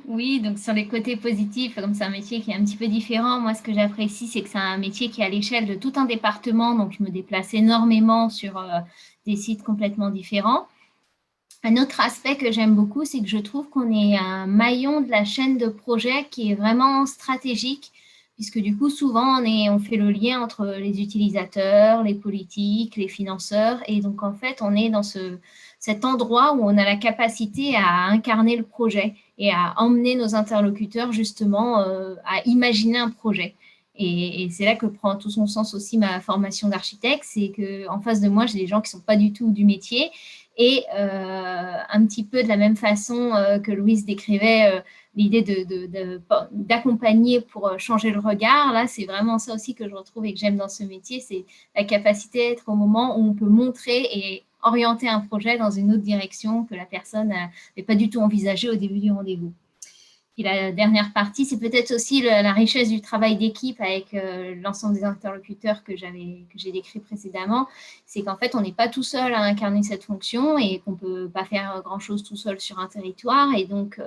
C: Oui, donc sur les côtés positifs, comme c'est un métier qui est un petit peu différent, moi ce que j'apprécie, c'est que c'est un métier qui est à l'échelle de tout un département, donc je me déplace énormément sur des sites complètement différents. Un autre aspect que j'aime beaucoup, c'est que je trouve qu'on est un maillon de la chaîne de projet qui est vraiment stratégique, puisque du coup, souvent, on fait le lien entre les utilisateurs, les politiques, les financeurs, et donc en fait, on est dans cet endroit où on a la capacité à incarner le projet et à emmener nos interlocuteurs justement à imaginer un projet. Et c'est là que prend tout son sens aussi ma formation d'architecte, c'est qu'en face de moi, j'ai des gens qui ne sont pas du tout du métier, et un petit peu de la même façon que Louise décrivait l'idée d'accompagner pour changer le regard. Là, c'est vraiment ça aussi que je retrouve et que j'aime dans ce métier, c'est la capacité d'être au moment où on peut montrer et orienter un projet dans une autre direction que la personne n'avait pas du tout envisagé au début du rendez-vous. Et la dernière partie, c'est peut-être aussi la richesse du travail d'équipe avec l'ensemble des interlocuteurs que j'ai décrit précédemment. C'est qu'en fait, on n'est pas tout seul à incarner cette fonction et qu'on ne peut pas faire grand-chose tout seul sur un territoire. Et donc,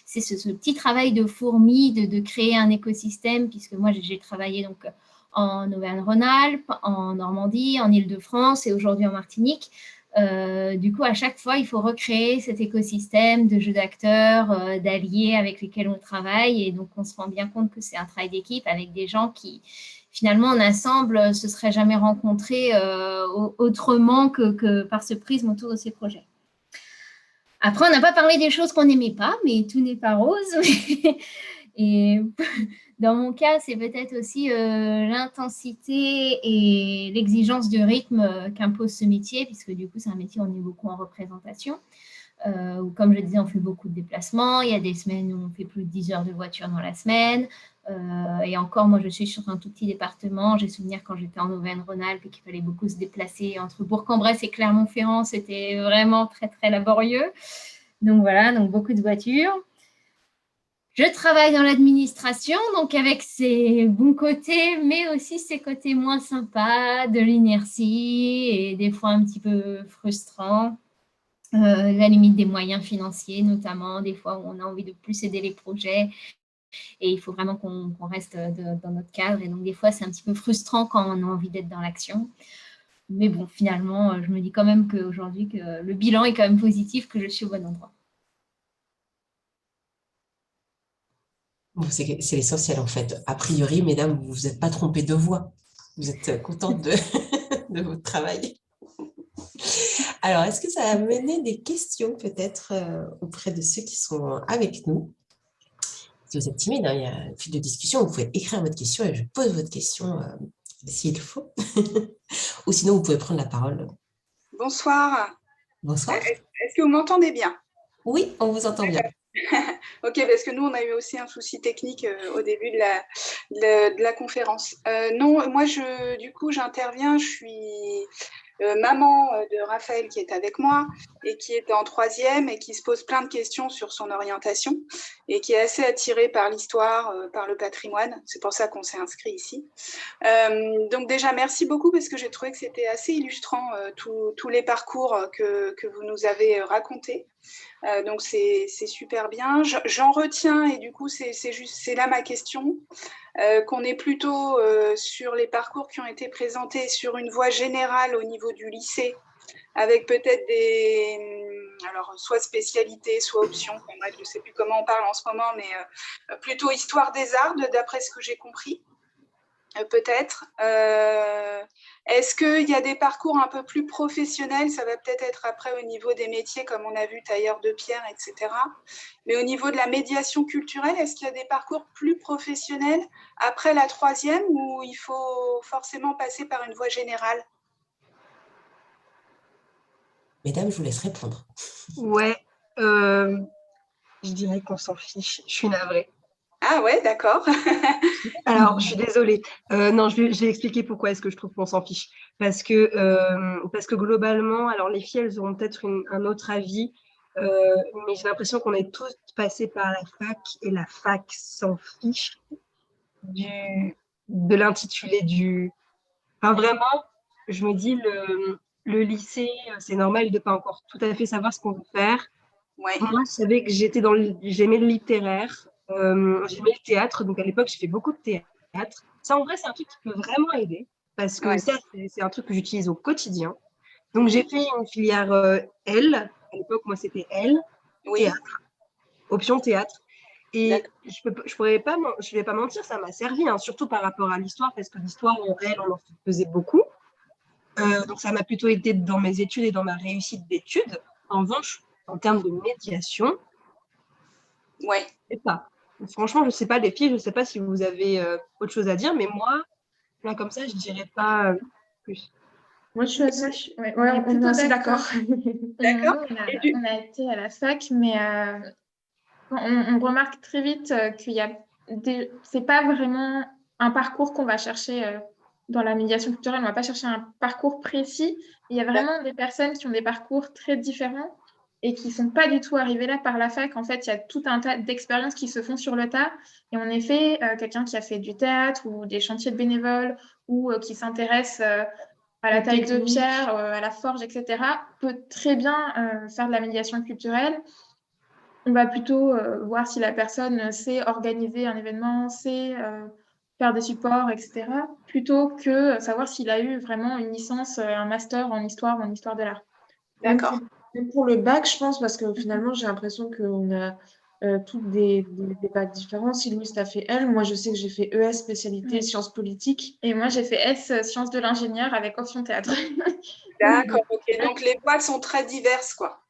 C: c'est ce petit travail de fourmi, de créer un écosystème, puisque moi, j'ai travaillé donc en Auvergne-Rhône-Alpes, en Normandie, en Île-de-France et aujourd'hui en Martinique. Du coup, à chaque fois, il faut recréer cet écosystème de jeux d'acteurs, d'alliés avec lesquels on travaille. Et donc, on se rend bien compte que c'est un travail d'équipe avec des gens qui, finalement, en ensemble, se seraient jamais rencontrés autrement que par ce prisme autour de ces projets. Après, on n'a pas parlé des choses qu'on n'aimait pas, mais tout n'est pas rose. Et dans mon cas, c'est peut-être aussi l'intensité et l'exigence du rythme qu'impose ce métier, puisque du coup, c'est un métier où on est beaucoup en représentation. Où, comme je disais, on fait beaucoup de déplacements. Il y a des semaines où on fait plus de 10 heures de voiture dans la semaine. Et encore, moi, je suis sur un tout petit département. J'ai souvenir quand j'étais en Auvergne-Rhône-Alpes et qu'il fallait beaucoup se déplacer entre Bourg-en-Bresse et Clermont-Ferrand. C'était vraiment très, très laborieux. Donc voilà, donc beaucoup de voitures. Je travaille dans l'administration, donc avec ses bons côtés, mais aussi ses côtés moins sympas, de l'inertie et des fois un petit peu frustrant. La limite des moyens financiers, notamment, des fois où on a envie de plus aider les projets et il faut vraiment qu'on reste dans notre cadre. Et donc, des fois, c'est un petit peu frustrant quand on a envie d'être dans l'action. Mais bon, finalement, je me dis quand même qu'aujourd'hui, que le bilan est quand même positif, que je suis au bon endroit.
A: Bon, c'est l'essentiel en fait. A priori, mesdames, vous vous êtes pas trompées de voix. Vous êtes contentes de votre travail. Alors, est-ce que ça a mené des questions peut-être auprès de ceux qui sont avec nous? Si vous êtes timide, hein, il y a un fil de discussion, vous pouvez écrire votre question et je pose votre question s'il faut. Ou sinon, vous pouvez prendre la parole.
H: Bonsoir.
A: Bonsoir.
H: Est-ce que vous m'entendez bien?
A: Oui, on vous entend bien.
H: Ok, parce que nous, on a eu aussi un souci technique au début de la conférence. Non, moi, du coup, j'interviens. Je suis maman de Raphaël qui est avec moi et qui est en 3e et qui se pose plein de questions sur son orientation et qui est assez attiré par l'histoire, par le patrimoine. C'est pour ça qu'on s'est inscrit ici. Donc déjà, merci beaucoup parce que j'ai trouvé que c'était assez illustrant tous les parcours que vous nous avez racontés. Donc c'est super bien. J'en retiens et du coup c'est là ma question, qu'on est plutôt sur les parcours qui ont été présentés sur une voie générale au niveau du lycée avec peut-être alors soit spécialité, soit option, enfin, bref, je ne sais plus comment on parle en ce moment, mais plutôt histoire des arts, d'après ce que j'ai compris. Peut-être. Est-ce qu'il y a des parcours un peu plus professionnels? Ça va peut-être être après au niveau des métiers, comme on a vu, tailleur de pierre, etc. Mais au niveau de la médiation culturelle, est-ce qu'il y a des parcours plus professionnels après la troisième ou il faut forcément passer par une voie générale?
A: Mesdames, je vous laisse répondre.
D: Ouais, je dirais qu'on s'en fiche. Je suis navrée.
H: Ah ouais, d'accord.
D: Alors, je suis désolée. Non, je vais expliquer pourquoi est-ce que je trouve qu'on s'en fiche. Parce que globalement, alors les filles, elles auront peut-être un autre avis, mais j'ai l'impression qu'on est tous passés par la fac et la fac s'en fiche de l'intitulé du... Enfin, vraiment, je me dis, le lycée, c'est normal de ne pas encore tout à fait savoir ce qu'on veut faire.
H: Ouais.
D: Moi, je savais que j'aimais le littéraire, j'aimais le théâtre, donc à l'époque, j'ai fait beaucoup de théâtre. Ça, en vrai, c'est un truc qui peut vraiment aider, parce que
H: Ouais.
D: ça, c'est un truc que j'utilise au quotidien. Donc, j'ai fait une filière L, à l'époque, moi, c'était L,
H: Oui.
D: théâtre, option théâtre. Et
H: D'accord.
D: je vais pas mentir, ça m'a servi, hein, surtout par rapport à l'histoire, parce que l'histoire, elle, on en faisait beaucoup. Donc, ça m'a plutôt aidé dans mes études et dans ma réussite d'études. En revanche, en termes de médiation,
H: Ouais.
D: je sais pas. Franchement, je sais pas, les filles, je sais pas si vous avez autre chose à dire, mais moi, là, comme ça, je dirais pas plus.
F: Moi, je suis assez...
E: Ouais,
F: Ouais,
E: on est
F: on est
E: plutôt
F: assez
E: d'accord.
F: d'accord.
H: D'accord.
E: On a été à la fac, mais on remarque très vite qu'il y a c'est pas vraiment un parcours qu'on va chercher dans la médiation culturelle. On va pas chercher un parcours précis. Il y a vraiment des personnes qui ont des parcours très différents et qui sont pas du tout arrivées là par la fac. En fait, il y a tout un tas d'expériences qui se font sur le tas. Et en effet, quelqu'un qui a fait du théâtre ou des chantiers de bénévoles ou qui s'intéresse à la taille de pierre, à la forge, etc., peut très bien faire de la médiation culturelle. On va plutôt voir si la personne sait organiser un événement, sait faire des supports, etc., plutôt que savoir s'il a eu vraiment une licence, un master en histoire ou en histoire de l'art.
H: D'accord.
F: Même pour le bac, je pense, parce que finalement, j'ai l'impression qu'on a toutes des bacs différents. Si Louise t'a fait L, moi, je sais que j'ai fait ES spécialité sciences politiques.
E: Et moi, j'ai fait S, sciences de l'ingénieur avec option théâtre.
H: D'accord, ok. Donc les voies sont très diverses, quoi.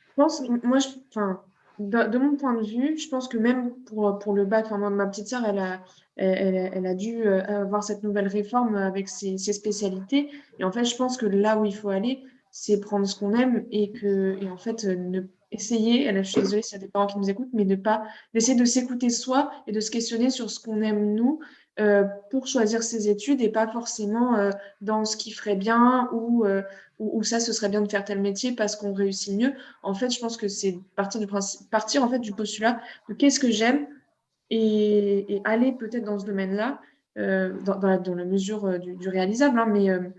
F: Je pense, moi, enfin, de mon point de vue, je pense que même pour le bac, enfin, moi, ma petite sœur, elle a dû avoir cette nouvelle réforme avec ses spécialités. Et en fait, je pense que là où il faut aller, c'est prendre ce qu'on aime et en fait, essayer, je suis désolée s'il y a des parents qui nous écoutent, mais d'essayer de s'écouter soi et de se questionner sur ce qu'on aime nous pour choisir ses études et pas forcément dans ce qui ferait bien ou ça, ce serait bien de faire tel métier parce qu'on réussit mieux. En fait, je pense que c'est partir en fait du postulat de qu'est-ce que j'aime et aller peut-être dans ce domaine-là, dans la mesure du réalisable, hein,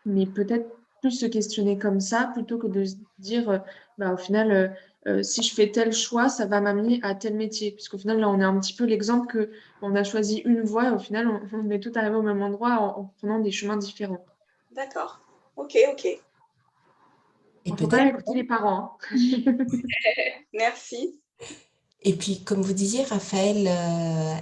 F: mais peut-être plus se questionner comme ça plutôt que de se dire, bah, au final, si je fais tel choix, ça va m'amener à tel métier. Puisqu'au final, là, on a un petit peu l'exemple qu'on a choisi une voie et au final, on est tout arrivé au même endroit en prenant des chemins différents.
H: D'accord. Ok, ok.
A: Et
F: Il ne faut pas écouter les parents. Hein.
H: Merci.
A: Et puis, comme vous disiez, Raphaël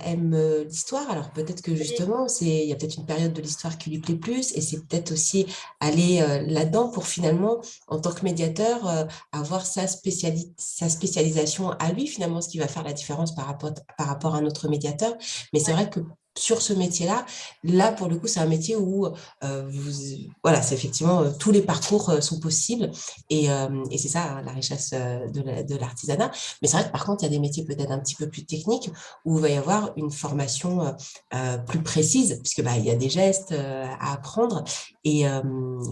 A: aime l'histoire. Alors peut-être que justement, il y a peut-être une période de l'histoire qui lui plaît plus, et c'est peut-être aussi aller là-dedans pour finalement, en tant que médiateur, avoir sa spécialisation à lui, finalement, ce qui va faire la différence par rapport à un autre médiateur. Mais c'est vrai que sur ce métier-là, là, pour le coup, c'est un métier où, voilà, c'est effectivement, tous les parcours sont possibles, et c'est ça, hein, la richesse de l'artisanat. Mais c'est vrai que par contre, il y a des métiers peut-être un petit peu plus techniques où il va y avoir une formation plus précise, puisque il y a des gestes à apprendre. Et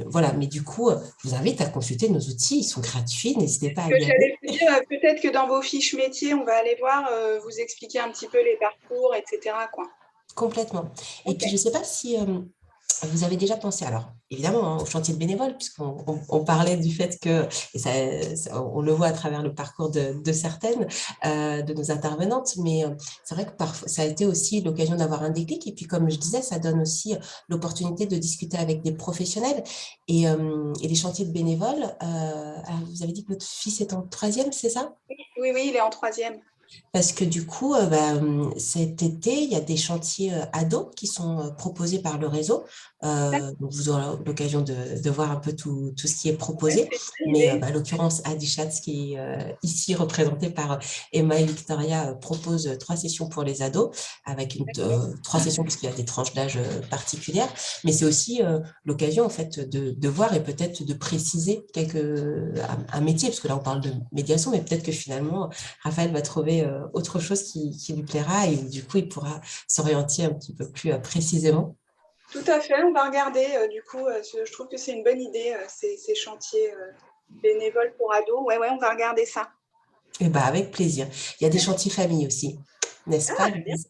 A: voilà, mais du coup, je vous invite à consulter nos outils, ils sont gratuits, n'hésitez pas à y aller.
H: J'allais vous dire, peut-être que dans vos fiches métiers, on va aller voir, vous expliquer un petit peu les parcours, etc., quoi.
A: Complètement. Et puis, je ne sais pas si vous avez déjà pensé, alors, évidemment, hein, au chantier de bénévoles, puisqu'on parlait du fait que, et on le voit à travers le parcours de certaines de nos intervenantes, mais c'est vrai que parfois, ça a été aussi l'occasion d'avoir un déclic. Et puis, comme je disais, ça donne aussi l'opportunité de discuter avec des professionnels et les chantiers de bénévoles. Alors, vous avez dit que votre fils est en 3e, c'est ça?
H: Oui, il est en 3e.
A: Parce que du coup, cet été, il y a des chantiers ados qui sont proposés par le réseau. Donc vous aurez l'occasion de voir un peu tout ce qui est proposé. Mais en l'occurrence, Adichat, qui est ici représenté par Emma et Victoria, propose 3 sessions pour les ados, avec 3 sessions puisqu'il y a des tranches d'âge particulières. Mais c'est aussi l'occasion en fait de voir et peut-être de préciser un métier, parce que là on parle de médiation, mais peut-être que finalement Raphaël va trouver autre chose qui lui plaira et du coup il pourra s'orienter un petit peu plus précisément.
H: Tout à fait, on va regarder. Du coup, je trouve que c'est une bonne idée, ces chantiers bénévoles pour ados. Ouais, on va regarder ça.
A: Et avec plaisir. Il y a des chantiers famille aussi, n'est-ce pas, Louise?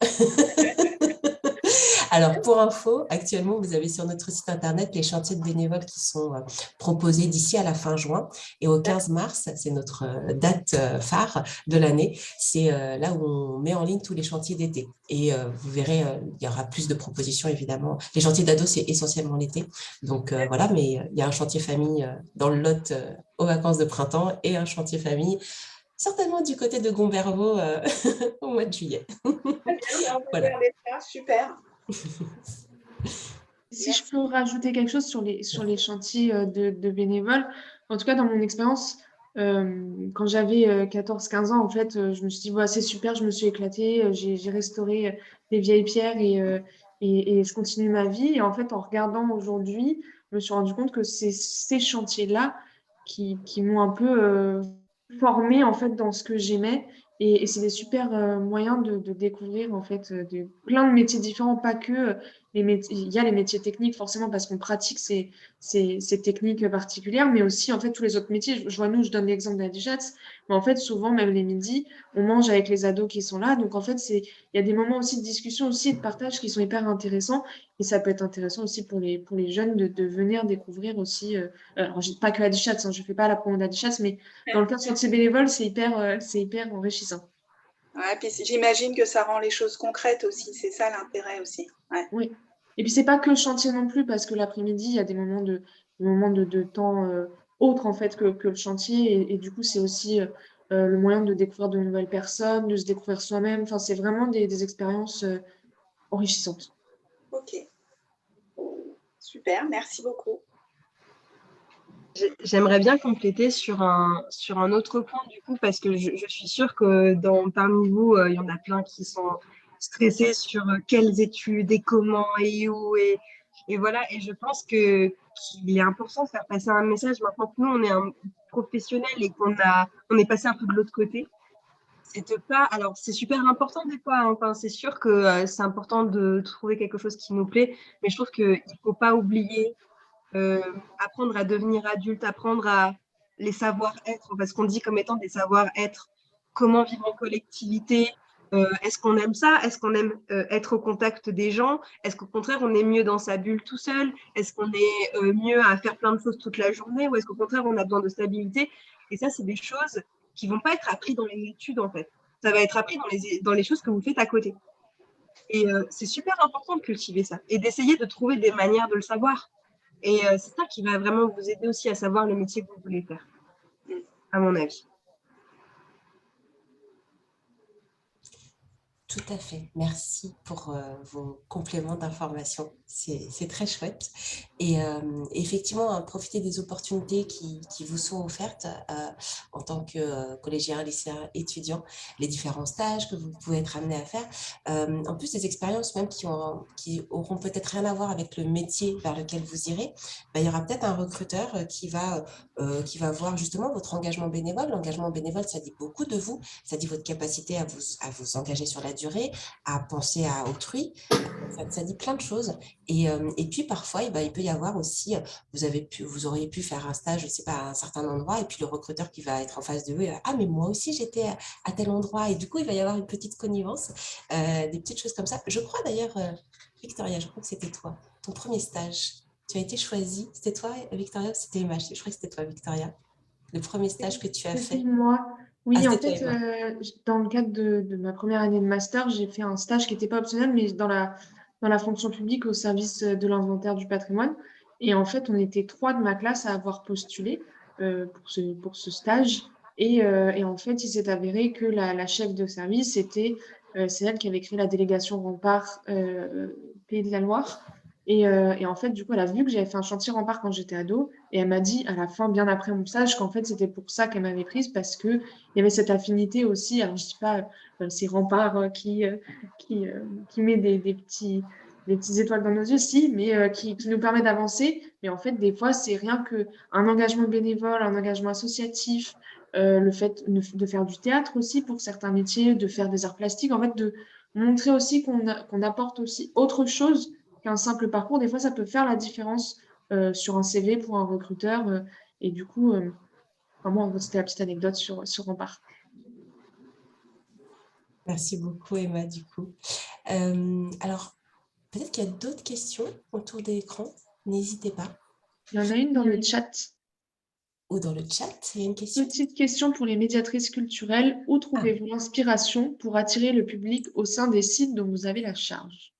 A: Alors, pour info, actuellement, vous avez sur notre site internet les chantiers de bénévoles qui sont proposés d'ici à la fin juin. Et au 15 mars, c'est notre date phare de l'année. C'est là où on met en ligne tous les chantiers d'été. Et vous verrez, il y aura plus de propositions, évidemment. Les chantiers d'ados, c'est essentiellement l'été. Donc, voilà, mais il y a un chantier famille dans le Lot aux vacances de printemps et un chantier famille certainement du côté de Gombervaux au mois de juillet.
H: Très bien, on va
A: Voilà.
H: regarder ça, super.
F: Si je peux rajouter quelque chose sur les chantiers de bénévoles, en tout cas dans mon expérience, quand j'avais 14-15 ans, en fait, je me suis dit, voilà, c'est super, je me suis éclatée, j'ai restauré des vieilles pierres et je continue ma vie. Et en fait, en regardant aujourd'hui, je me suis rendu compte que c'est ces chantiers-là qui m'ont un peu formée en fait dans ce que j'aimais. Et c'est des super moyens de découvrir en fait plein de métiers différents, pas que il y a les métiers techniques forcément parce qu'on pratique ces techniques particulières, mais aussi en fait tous les autres métiers. Je vois, je donne l'exemple d'Adijats, mais en fait souvent même les midis, on mange avec les ados qui sont là, donc en fait il y a des moments aussi de discussion aussi et de partage qui sont hyper intéressants et ça peut être intéressant aussi pour les jeunes de venir découvrir aussi. Alors pas que Adijats, je fais pas la promo d'Adijats, mais dans le cadre de ces bénévoles, c'est hyper enrichissant.
H: Ouais, puis j'imagine que ça rend les choses concrètes aussi, c'est ça l'intérêt aussi. Ouais.
F: Oui. Et puis c'est pas que le chantier non plus, parce que l'après-midi, il y a des moments de temps autres en fait que le chantier. Et du coup, c'est aussi le moyen de découvrir de nouvelles personnes, de se découvrir soi-même. Enfin, c'est vraiment des expériences enrichissantes.
H: Ok. Super, merci beaucoup.
D: J'aimerais bien compléter sur un autre point, du coup, parce que je suis sûre que parmi vous, il y en a plein qui sont stressés sur quelles études et comment et où. Et voilà, et je pense qu'il est important de faire passer un message maintenant que nous, on est un professionnel et on est passé un peu de l'autre côté. Alors, c'est super important des fois, hein. Enfin, c'est sûr que c'est important de trouver quelque chose qui nous plaît, mais je trouve qu'il ne faut pas oublier apprendre à devenir adulte, apprendre à les savoir-être, parce qu'on dit comme étant des savoir-être, comment vivre en collectivité, est-ce qu'on aime ça, est-ce qu'on aime être au contact des gens, est-ce qu'au contraire on est mieux dans sa bulle tout seul, est-ce qu'on est mieux à faire plein de choses toute la journée, ou est-ce qu'au contraire on a besoin de stabilité. Et ça, c'est des choses qui vont pas être apprises dans les études en fait, ça va être appris dans les choses que vous faites à côté. Et c'est super important de cultiver ça et d'essayer de trouver des manières de le savoir. Et c'est ça qui va vraiment vous aider aussi à savoir le métier que vous voulez faire, à mon avis.
A: Tout à fait. Merci pour vos compléments d'information. C'est très chouette. Et effectivement, profitez des opportunités qui vous sont offertes en tant que collégien, lycéen, étudiant, les différents stages que vous pouvez être amené à faire. En plus, des expériences même qui auront peut-être rien à voir avec le métier vers lequel vous irez, il y aura peut-être un recruteur qui va voir justement votre engagement bénévole. L'engagement bénévole, ça dit beaucoup de vous. Ça dit votre capacité à vous engager sur la durée, à penser à autrui. Ça dit plein de choses. Et puis parfois, il peut y avoir aussi, vous auriez pu faire un stage, je ne sais pas, à un certain endroit, et puis le recruteur qui va être en face de vous, ah mais moi aussi j'étais à tel endroit, et du coup il va y avoir une petite connivence, des petites choses comme ça. Je crois d'ailleurs, Victoria, je crois que c'était toi, ton premier stage. Tu as été choisie. C'était toi, Victoria, ou c'était Emma? Je crois que c'était toi, Victoria. Le premier stage que tu as
F: C'était
A: fait.
F: moi.
A: Ah,
F: Oui, en
A: c'était toi,
F: fait,
A: Emma.
F: dans le cadre de ma première année de master, j'ai fait un stage qui n'était pas optionnel, mais dans la fonction publique au service de l'inventaire du patrimoine. Et en fait, on était 3 de ma classe à avoir postulé pour ce stage. Et en fait, il s'est avéré que la chef de service, c'est elle qui avait créé la délégation Rempart Pays de la Loire. Et en fait, du coup, elle a vu que j'avais fait un chantier Rempart quand j'étais ado. Et elle m'a dit à la fin, bien après mon stage, qu'en fait, c'était pour ça qu'elle m'avait prise, parce qu'il y avait cette affinité aussi. Alors, je ne dis pas c'est Rempart qui met des petites étoiles dans nos yeux, si, mais qui nous permet d'avancer. Mais en fait, des fois, c'est rien qu'un engagement bénévole, un engagement associatif, le fait de faire du théâtre aussi pour certains métiers, de faire des arts plastiques, en fait, de montrer aussi qu'on apporte aussi autre chose qu'un simple parcours. Des fois, ça peut faire la différence sur un CV pour un recruteur. Et du coup, vraiment, c'était la petite anecdote sur Rempart.
A: Merci beaucoup, Emma, du coup. Alors, peut-être qu'il y a d'autres questions autour de l'écran. N'hésitez pas.
F: Il y en a une dans le chat.
A: Ou dans le chat, il y a une question.
F: Petite question pour les médiatrices culturelles. Où trouvez-vous l'inspiration pour attirer le public au sein des sites dont vous avez la charge?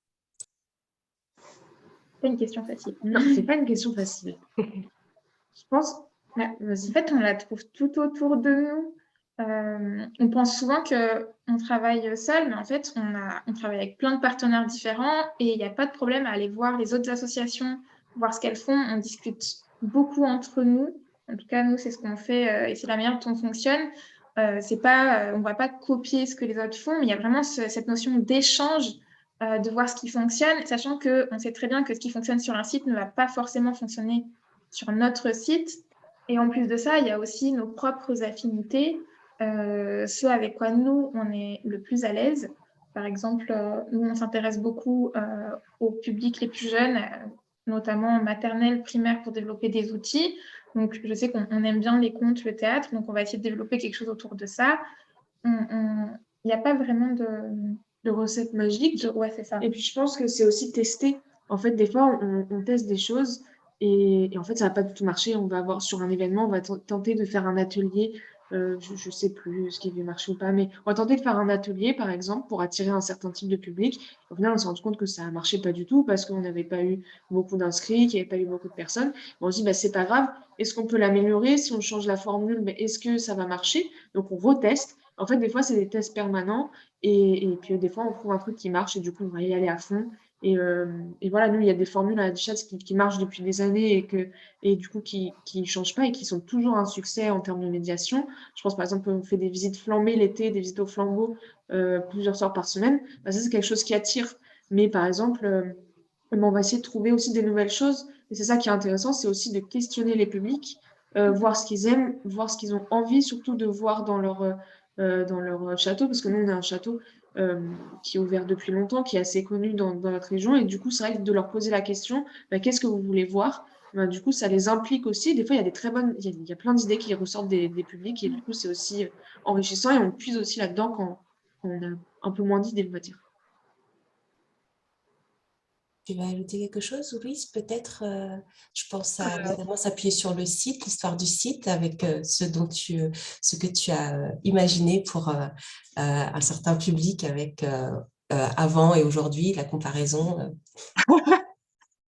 E: C'est une question facile.
F: Non, c'est pas une question facile. Je pense. Ouais, vas-y.
E: En fait, on la trouve tout autour de nous. On pense souvent qu'on travaille seul, mais en fait, on travaille avec plein de partenaires différents et il n'y a pas de problème à aller voir les autres associations, voir ce qu'elles font. On discute beaucoup entre nous. En tout cas, nous, c'est ce qu'on fait et c'est la manière dont on fonctionne. C'est pas, on ne va pas copier ce que les autres font, mais il y a vraiment cette notion d'échange, de voir ce qui fonctionne, sachant qu'on sait très bien que ce qui fonctionne sur un site ne va pas forcément fonctionner sur notre site. Et en plus de ça, il y a aussi nos propres affinités, ce avec quoi nous, on est le plus à l'aise. Par exemple, nous, on s'intéresse beaucoup aux publics les plus jeunes, notamment maternelle, primaire, pour développer des outils. Donc, je sais qu'on aime bien les contes, le théâtre, donc on va essayer de développer quelque chose autour de ça. Il n'y a pas vraiment
F: De recettes magiques.
E: Ouais, c'est ça.
F: Et puis, je pense que c'est aussi tester. En fait, des fois, on teste des choses et en fait, ça va pas du tout marcher. On va avoir sur un événement, on va tenter de faire un atelier. Je sais plus ce qui va marcher ou pas, mais on va tenter de faire un atelier, par exemple, pour attirer un certain type de public. Au final, on s'est rendu compte que ça marchait pas du tout parce qu'on n'avait pas eu beaucoup d'inscrits, qu'il n'y avait pas eu beaucoup de personnes. Bon, on se dit, bah, c'est pas grave. Est-ce qu'on peut l'améliorer? Si on change la formule, mais est-ce que ça va marcher? Donc, on reteste. En fait, des fois, c'est des tests permanents. Et puis, des fois, on trouve un truc qui marche et du coup, on va y aller à fond. Et voilà, nous, il y a des formules à Adichat qui marchent depuis des années et du coup, qui ne changent pas et qui sont toujours un succès en termes de médiation. Je pense, par exemple, on fait des visites flambées l'été, des visites au flambeau plusieurs soirs par semaine. Bah, ça, c'est quelque chose qui attire. Mais par exemple, on va essayer de trouver aussi des nouvelles choses. Et c'est ça qui est intéressant, c'est aussi de questionner les publics, voir ce qu'ils aiment, voir ce qu'ils ont envie, surtout de voir dans leur château, parce que nous, on a un château qui est ouvert depuis longtemps, qui est assez connu dans notre région. Et du coup, c'est vrai que de leur poser la question, bah, qu'est-ce que vous voulez voir? Bah, du coup, ça les implique aussi. Des fois, il y a des très bonnes, il y a plein d'idées qui ressortent des publics. Et du coup, c'est aussi enrichissant. Et on puise aussi là-dedans quand on a un peu moins d'idées, on va dire.
A: Tu vas ajouter quelque chose, Louise? Peut-être, je pense à notamment s'appuyer sur le site, l'histoire du site, avec ce que tu as imaginé pour un certain public avec avant et aujourd'hui, la comparaison.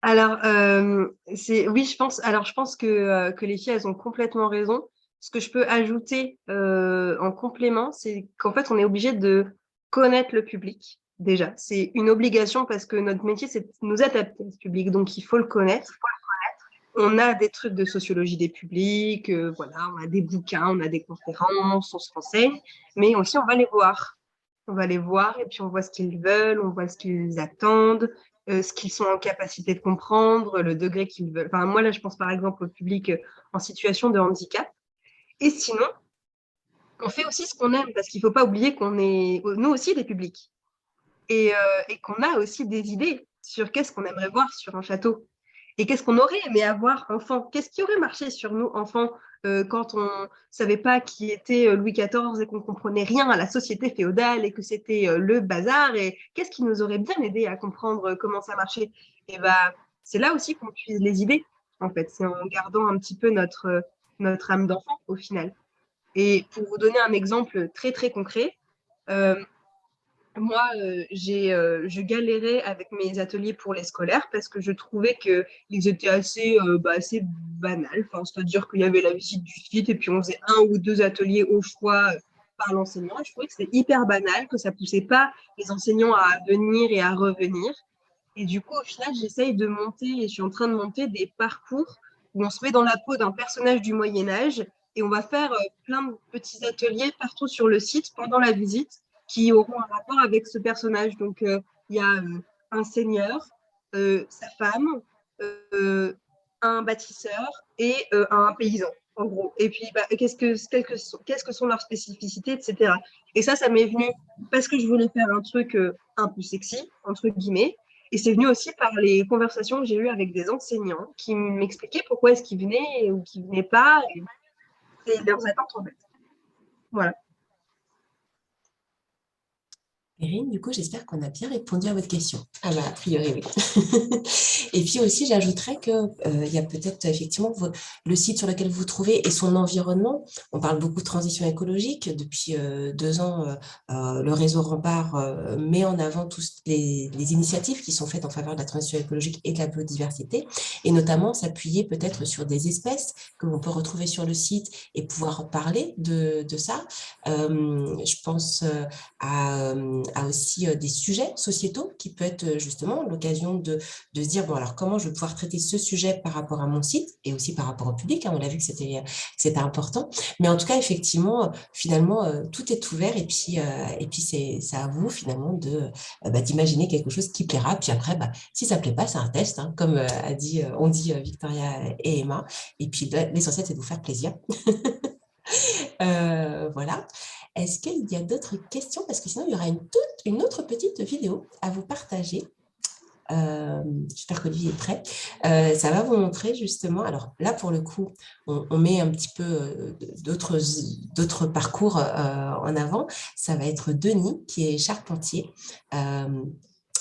D: Alors, oui, je pense. Alors, je pense que les filles, elles ont complètement raison. Ce que je peux ajouter en complément, c'est qu'en fait, on est obligé de connaître le public. Déjà, c'est une obligation parce que notre métier, c'est de nous adapter à ce public. Donc, il faut le connaître. On a des trucs de sociologie des publics, voilà, on a des bouquins, on a des conférences, on se renseigne, mais aussi on va les voir. On va les voir et puis on voit ce qu'ils veulent, on voit ce qu'ils attendent, ce qu'ils sont en capacité de comprendre, le degré qu'ils veulent. Enfin, moi, là, je pense par exemple au public en situation de handicap. Et sinon, on fait aussi ce qu'on aime parce qu'il ne faut pas oublier qu'on est, nous aussi, des publics. Et qu'on a aussi des idées sur qu'est-ce qu'on aimerait voir sur un château. Et qu'est-ce qu'on aurait aimé avoir enfant? Qu'est-ce qui aurait marché sur nous, enfants, quand on ne savait pas qui était Louis XIV et qu'on ne comprenait rien à la société féodale et que c'était le bazar? Et qu'est-ce qui nous aurait bien aidé à comprendre comment ça marchait? Et bah, c'est là aussi qu'on puise les idées, en fait. C'est en gardant un petit peu notre âme d'enfant, au final. Et pour vous donner un exemple très, très concret, moi, je galérais avec mes ateliers pour les scolaires parce que je trouvais qu'ils étaient assez banals. Enfin, c'est-à-dire qu'il y avait la visite du site et puis on faisait 1 ou 2 ateliers au choix par l'enseignant. Et je trouvais que c'était hyper banal, que ça ne poussait pas les enseignants à venir et à revenir. Et du coup, au final, j'essaye de monter, et je suis en train de monter des parcours où on se met dans la peau d'un personnage du Moyen-Âge et on va faire plein de petits ateliers partout sur le site pendant la visite qui auront un rapport avec ce personnage. Donc, il y a un seigneur, sa femme, un bâtisseur et un paysan, en gros. Et puis, qu'est-ce que sont leurs spécificités, etc. Et ça m'est venu parce que je voulais faire un truc un peu sexy, entre guillemets. Et c'est venu aussi par les conversations que j'ai eues avec des enseignants qui m'expliquaient pourquoi est-ce qu'ils venaient ou qu'ils ne venaient pas et leurs attentes, en fait. Voilà.
A: Perrine, du coup, j'espère qu'on a bien répondu à votre question. Ah bah, a priori, oui. Et puis aussi, j'ajouterais qu'il y a peut-être effectivement le site sur lequel vous vous trouvez et son environnement. On parle beaucoup de transition écologique. Depuis 2 ans, le réseau Rempart met en avant toutes les initiatives qui sont faites en faveur de la transition écologique et de la biodiversité, et notamment s'appuyer peut-être sur des espèces que l'on peut retrouver sur le site et pouvoir parler de ça. Je pense à aussi des sujets sociétaux qui peut être justement l'occasion de se dire, bon, alors comment je vais pouvoir traiter ce sujet par rapport à mon site et aussi par rapport au public, hein, on l'a vu que c'était important, mais en tout cas, effectivement, finalement, tout est ouvert et puis c'est à vous, finalement, d'imaginer quelque chose qui plaira, puis après, si ça ne plaît pas, c'est un test, hein, comme on dit Victoria et Emma, et puis l'essentiel, c'est de vous faire plaisir. Voilà. Est-ce qu'il y a d'autres questions? Parce que sinon, il y aura une autre petite vidéo à vous partager. J'espère qu'Olivier est prêt. Ça va vous montrer justement, alors là pour le coup, on met un petit peu d'autres parcours en avant. Ça va être Denis qui est charpentier.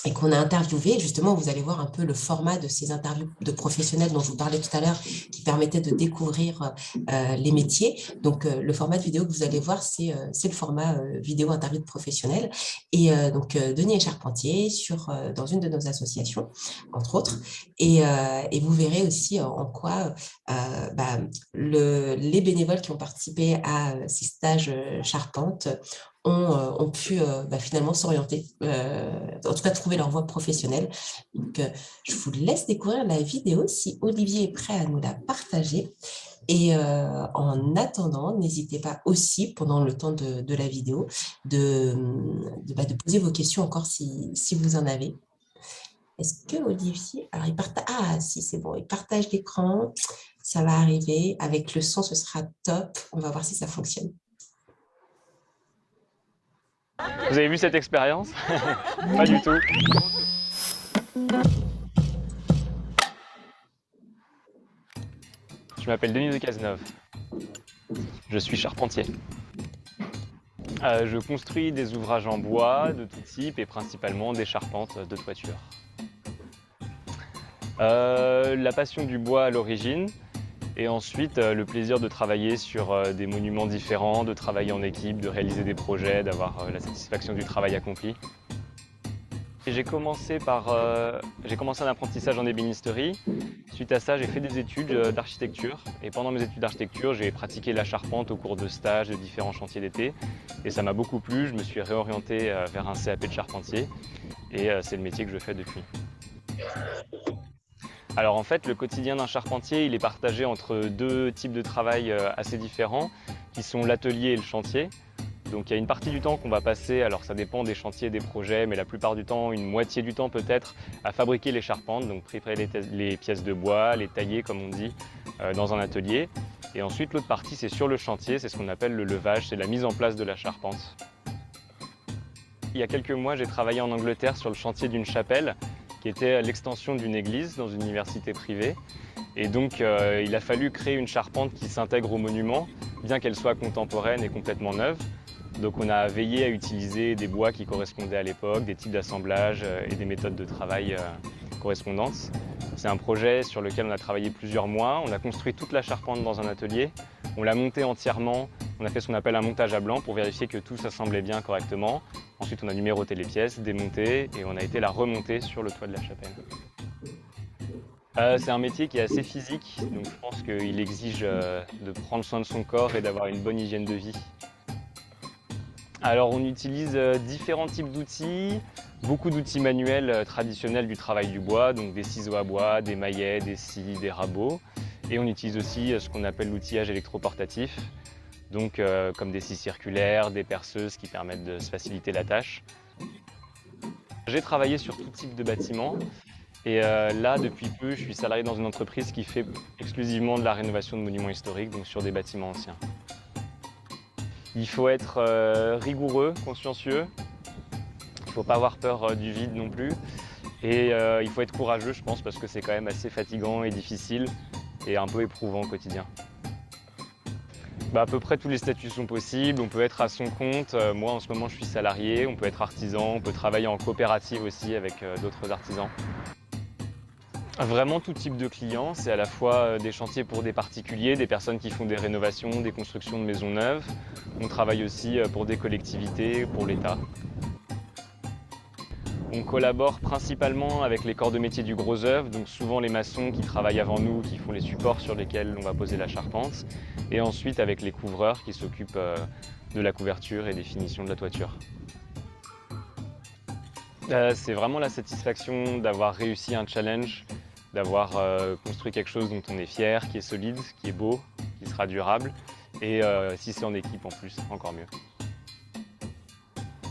A: Et qu'on a interviewé. Justement, vous allez voir un peu le format de ces interviews de professionnels dont je vous parlais tout à l'heure, qui permettaient de découvrir les métiers. Donc, le format de vidéo que vous allez voir, c'est le format vidéo interview de professionnels. Et donc, Denis est charpentier dans une de nos associations, entre autres. Et vous verrez aussi en quoi les bénévoles qui ont participé à ces stages charpente ont pu finalement s'orienter, en tout cas trouver leur voie professionnelle. Donc, je vous laisse découvrir la vidéo si Olivier est prêt à nous la partager. Et en attendant, n'hésitez pas aussi, pendant le temps de la vidéo, de poser vos questions encore si vous en avez. Est-ce que Olivier... Alors, si, c'est bon, il partage l'écran. Ça va arriver. Avec le son, ce sera top. On va voir si ça fonctionne.
G: Vous avez vu cette expérience? Pas du tout. Je m'appelle Denis de Cazeneuve. Je suis charpentier. Je construis des ouvrages en bois de tout type et principalement des charpentes de toiture. La passion du bois à l'origine. Et ensuite, le plaisir de travailler sur des monuments différents, de travailler en équipe, de réaliser des projets, d'avoir la satisfaction du travail accompli. J'ai commencé un apprentissage en ébénisterie. Suite à ça, j'ai fait des études d'architecture. Et pendant mes études d'architecture, j'ai pratiqué la charpente au cours de stages de différents chantiers d'été. Et ça m'a beaucoup plu. Je me suis réorienté vers un CAP de charpentier. Et c'est le métier que je fais depuis. Alors en fait, le quotidien d'un charpentier, il est partagé entre 2 types de travail assez différents, qui sont l'atelier et le chantier. Donc il y a une partie du temps qu'on va passer, alors ça dépend des chantiers, des projets, mais la plupart du temps, une moitié du temps peut-être, à fabriquer les charpentes, donc préparer les pièces de bois, les tailler comme on dit, dans un atelier. Et ensuite l'autre partie, c'est sur le chantier, c'est ce qu'on appelle le levage, c'est la mise en place de la charpente. Il y a quelques mois, j'ai travaillé en Angleterre sur le chantier d'une chapelle, qui était l'extension d'une église dans une université privée. Et donc, il a fallu créer une charpente qui s'intègre au monument, bien qu'elle soit contemporaine et complètement neuve. Donc, on a veillé à utiliser des bois qui correspondaient à l'époque, des types d'assemblage et des méthodes de travail
I: correspondance. C'est un projet sur lequel on a travaillé plusieurs mois. On a construit toute la charpente dans un atelier. On l'a montée entièrement. On a fait ce qu'on appelle un montage à blanc pour vérifier que tout s'assemblait bien correctement. Ensuite, on a numéroté les pièces, démonté et on a été la remonter sur le toit de la chapelle. C'est un métier qui est assez physique, donc je pense qu'il exige de prendre soin de son corps et d'avoir une bonne hygiène de vie. Alors on utilise différents types d'outils, beaucoup d'outils manuels traditionnels du travail du bois, donc des ciseaux à bois, des maillets, des scies, des rabots. Et on utilise aussi ce qu'on appelle l'outillage électroportatif, donc comme des scies circulaires, des perceuses qui permettent de se faciliter la tâche. J'ai travaillé sur tout type de bâtiment. Et là, depuis peu, je suis salarié dans une entreprise qui fait exclusivement de la rénovation de monuments historiques, donc sur des bâtiments anciens. Il faut être rigoureux, consciencieux. Il ne faut pas avoir peur du vide non plus. Et il faut être courageux, je pense, parce que c'est quand même assez fatigant et difficile et un peu éprouvant au quotidien. À peu près tous les statuts sont possibles. On peut être à son compte. Moi, en ce moment, je suis salarié. On peut être artisan. On peut travailler en coopérative aussi avec d'autres artisans. Vraiment tout type de clients, c'est à la fois des chantiers pour des particuliers, des personnes qui font des rénovations, des constructions de maisons neuves. On travaille aussi pour des collectivités, pour l'État. On collabore principalement avec les corps de métier du gros œuvre, donc souvent les maçons qui travaillent avant nous, qui font les supports sur lesquels on va poser la charpente, et ensuite avec les couvreurs qui s'occupent de la couverture et des finitions de la toiture. C'est vraiment la satisfaction d'avoir réussi un challenge, d'avoir construit quelque chose dont on est fier, qui est solide, qui est beau, qui sera durable. Et si c'est en équipe en plus, encore mieux.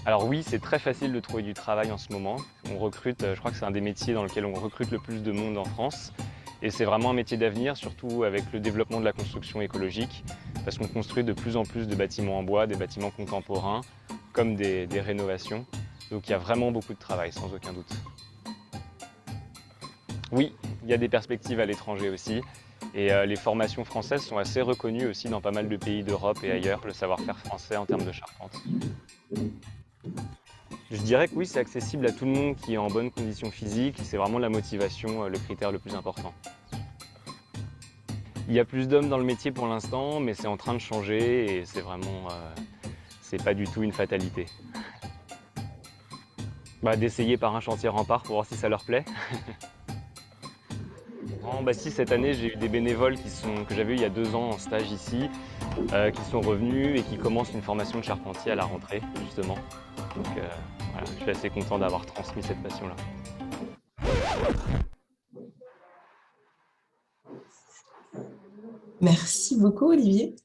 I: Alors oui, c'est très facile de trouver du travail en ce moment. On recrute, je crois que c'est un des métiers dans lequel on recrute le plus de monde en France. Et c'est vraiment un métier d'avenir, surtout avec le développement de la construction écologique, parce qu'on construit de plus en plus de bâtiments en bois, des bâtiments contemporains, comme des rénovations. Donc il y a vraiment beaucoup de travail, sans aucun doute. Oui, il y a des perspectives à l'étranger aussi. Et les formations françaises sont assez reconnues aussi dans pas mal de pays d'Europe et ailleurs, le savoir-faire français en termes de charpente. Je dirais que oui, c'est accessible à tout le monde qui est en bonne condition physique. C'est vraiment la motivation, le critère le plus important. Il y a plus d'hommes dans le métier pour l'instant, mais c'est en train de changer et c'est vraiment, c'est pas du tout une fatalité. D'essayer par un chantier rempart pour voir si ça leur plaît. Si, cette année, j'ai eu des bénévoles que j'avais eu il y a 2 ans en stage ici, qui sont revenus et qui commencent une formation de charpentier à la rentrée, justement. Donc voilà, je suis assez content d'avoir transmis cette passion-là.
A: Merci beaucoup, Olivier,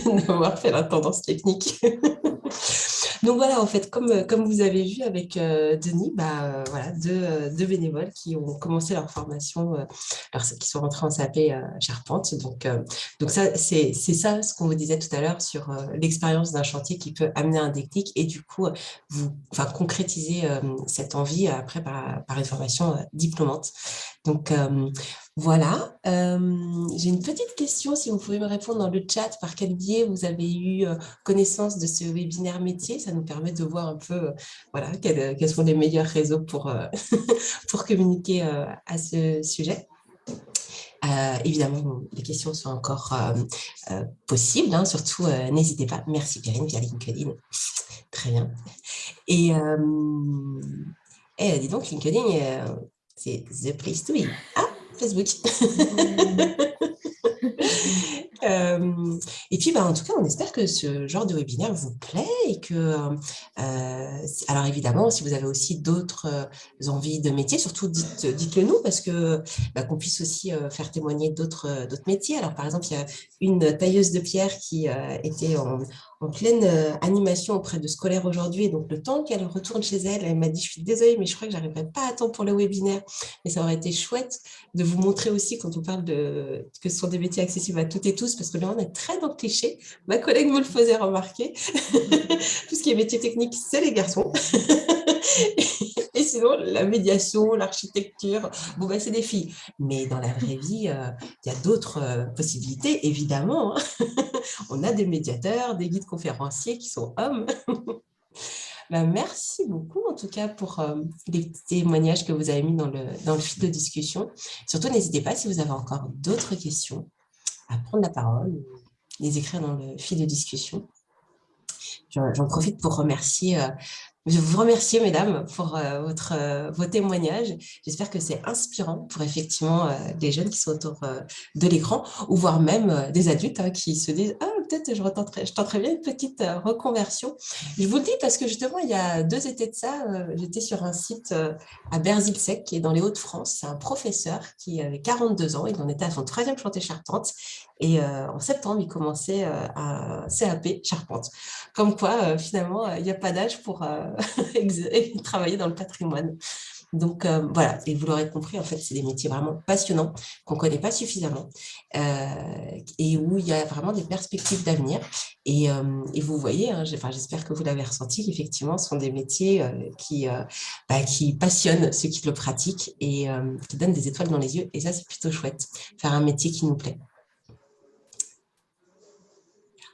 A: d'avoir fait la tendance technique. Donc voilà, en fait, comme vous avez vu avec Denis, voilà, deux bénévoles qui ont commencé leur formation, qui sont rentrés en CAP charpente. Donc ça, c'est ça ce qu'on vous disait tout à l'heure sur l'expérience d'un chantier qui peut amener un déclic et du coup, concrétiser cette envie après par une formation diplômante. Donc voilà, j'ai une petite question, si vous pouvez me répondre dans le chat, par quel biais vous avez eu connaissance de ce webinaire métier, ça nous permet de voir un peu voilà, quels sont les meilleurs réseaux pour, pour communiquer à ce sujet. Évidemment, les questions sont encore possibles, hein, surtout n'hésitez pas. Merci Perrine via LinkedIn, très bien. Et dis donc, LinkedIn, c'est the place to be. Ah, Facebook. Et puis, en tout cas, on espère que ce genre de webinaire vous plaît et que, alors évidemment, si vous avez aussi d'autres envies de métiers, surtout dites-le nous parce que qu'on puisse aussi faire témoigner d'autres métiers. Alors, par exemple, il y a une tailleuse de pierre qui était en pleine animation auprès de scolaires aujourd'hui. Et donc, le temps qu'elle retourne chez elle, elle m'a dit, je suis désolée, mais je crois que je n'arriverai pas à temps pour le webinaire. Mais ça aurait été chouette de vous montrer aussi quand on parle que ce sont des métiers accessibles à toutes et tous, parce que là, on est très dans le cliché. Ma collègue me le faisait remarquer. Tout ce qui est métier technique, c'est les garçons. Et sinon, la médiation, l'architecture, c'est des filles. Mais dans la vraie vie, il y a d'autres possibilités, évidemment. On a des médiateurs, des guides conférenciers qui sont hommes. Merci beaucoup, en tout cas, pour les petits témoignages que vous avez mis dans le fil de discussion. Surtout, n'hésitez pas, si vous avez encore d'autres questions, à prendre la parole, les écrire dans le fil de discussion. J'en profite pour remercier, je vous remercie, mesdames, pour vos témoignages. J'espère que c'est inspirant pour effectivement les jeunes qui sont autour de l'écran, ou voire même des adultes qui se disent « Ah, peut-être je tenterais bien une petite reconversion ». Je vous le dis parce que justement, il y a 2 étés de ça, j'étais sur un site à Berzilsec, qui est dans les Hauts-de-France. C'est un professeur qui avait 42 ans, il en était à son 3e chantier charpente. Et en septembre, il commençait un CAP charpente. Comme quoi, finalement, il n'y a pas d'âge pour travailler dans le patrimoine. Donc, voilà, et vous l'aurez compris, en fait, c'est des métiers vraiment passionnants qu'on ne connaît pas suffisamment et où il y a vraiment des perspectives d'avenir. Et vous voyez, j'espère que vous l'avez ressenti, qu'effectivement, ce sont des métiers qui passionnent ceux qui le pratiquent et qui donnent des étoiles dans les yeux. Et ça, c'est plutôt chouette, faire un métier qui nous plaît.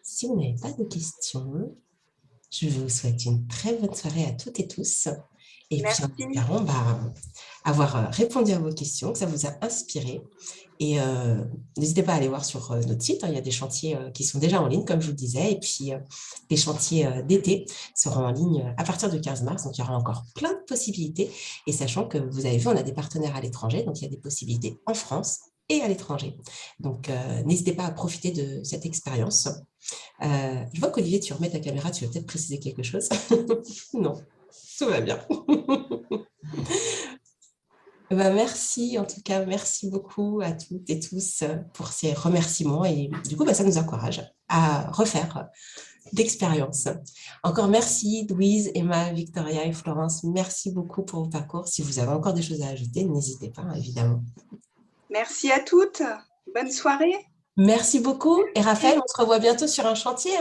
A: Si vous n'avez pas de questions, je vous souhaite une très bonne soirée à toutes et tous. Et
H: Merci.
A: puis, nous espérons avoir répondu à vos questions, que ça vous a inspiré. Et n'hésitez pas à aller voir sur notre site. Il y a des chantiers qui sont déjà en ligne, comme je vous le disais. Et puis, les chantiers d'été seront en ligne à partir du 15 mars. Donc, il y aura encore plein de possibilités. Et sachant que vous avez vu, on a des partenaires à l'étranger. Donc, il y a des possibilités en France et à l'étranger. Donc, n'hésitez pas à profiter de cette expérience. Je vois qu'Olivier, tu remets ta caméra, tu veux peut-être préciser quelque chose? Non, tout va bien. Merci, en tout cas, merci beaucoup à toutes et tous pour ces remerciements. Et du coup, ça nous encourage à refaire d'expérience. Encore merci, Louise, Emma, Victoria et Florence. Merci beaucoup pour vos parcours. Si vous avez encore des choses à ajouter, n'hésitez pas, évidemment.
H: Merci à toutes. Bonne soirée.
A: Merci beaucoup. Et Raphaël, on se revoit bientôt sur un chantier.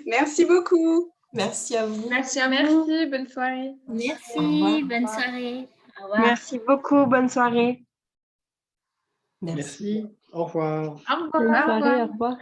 H: Merci beaucoup.
A: Merci à vous.
F: Merci à vous.
E: Merci, bonne soirée.
C: Merci, bonne soirée. Au revoir.
D: Merci beaucoup, bonne soirée.
B: Merci. Au revoir.
F: Au revoir.
E: Au revoir.
J: Au revoir.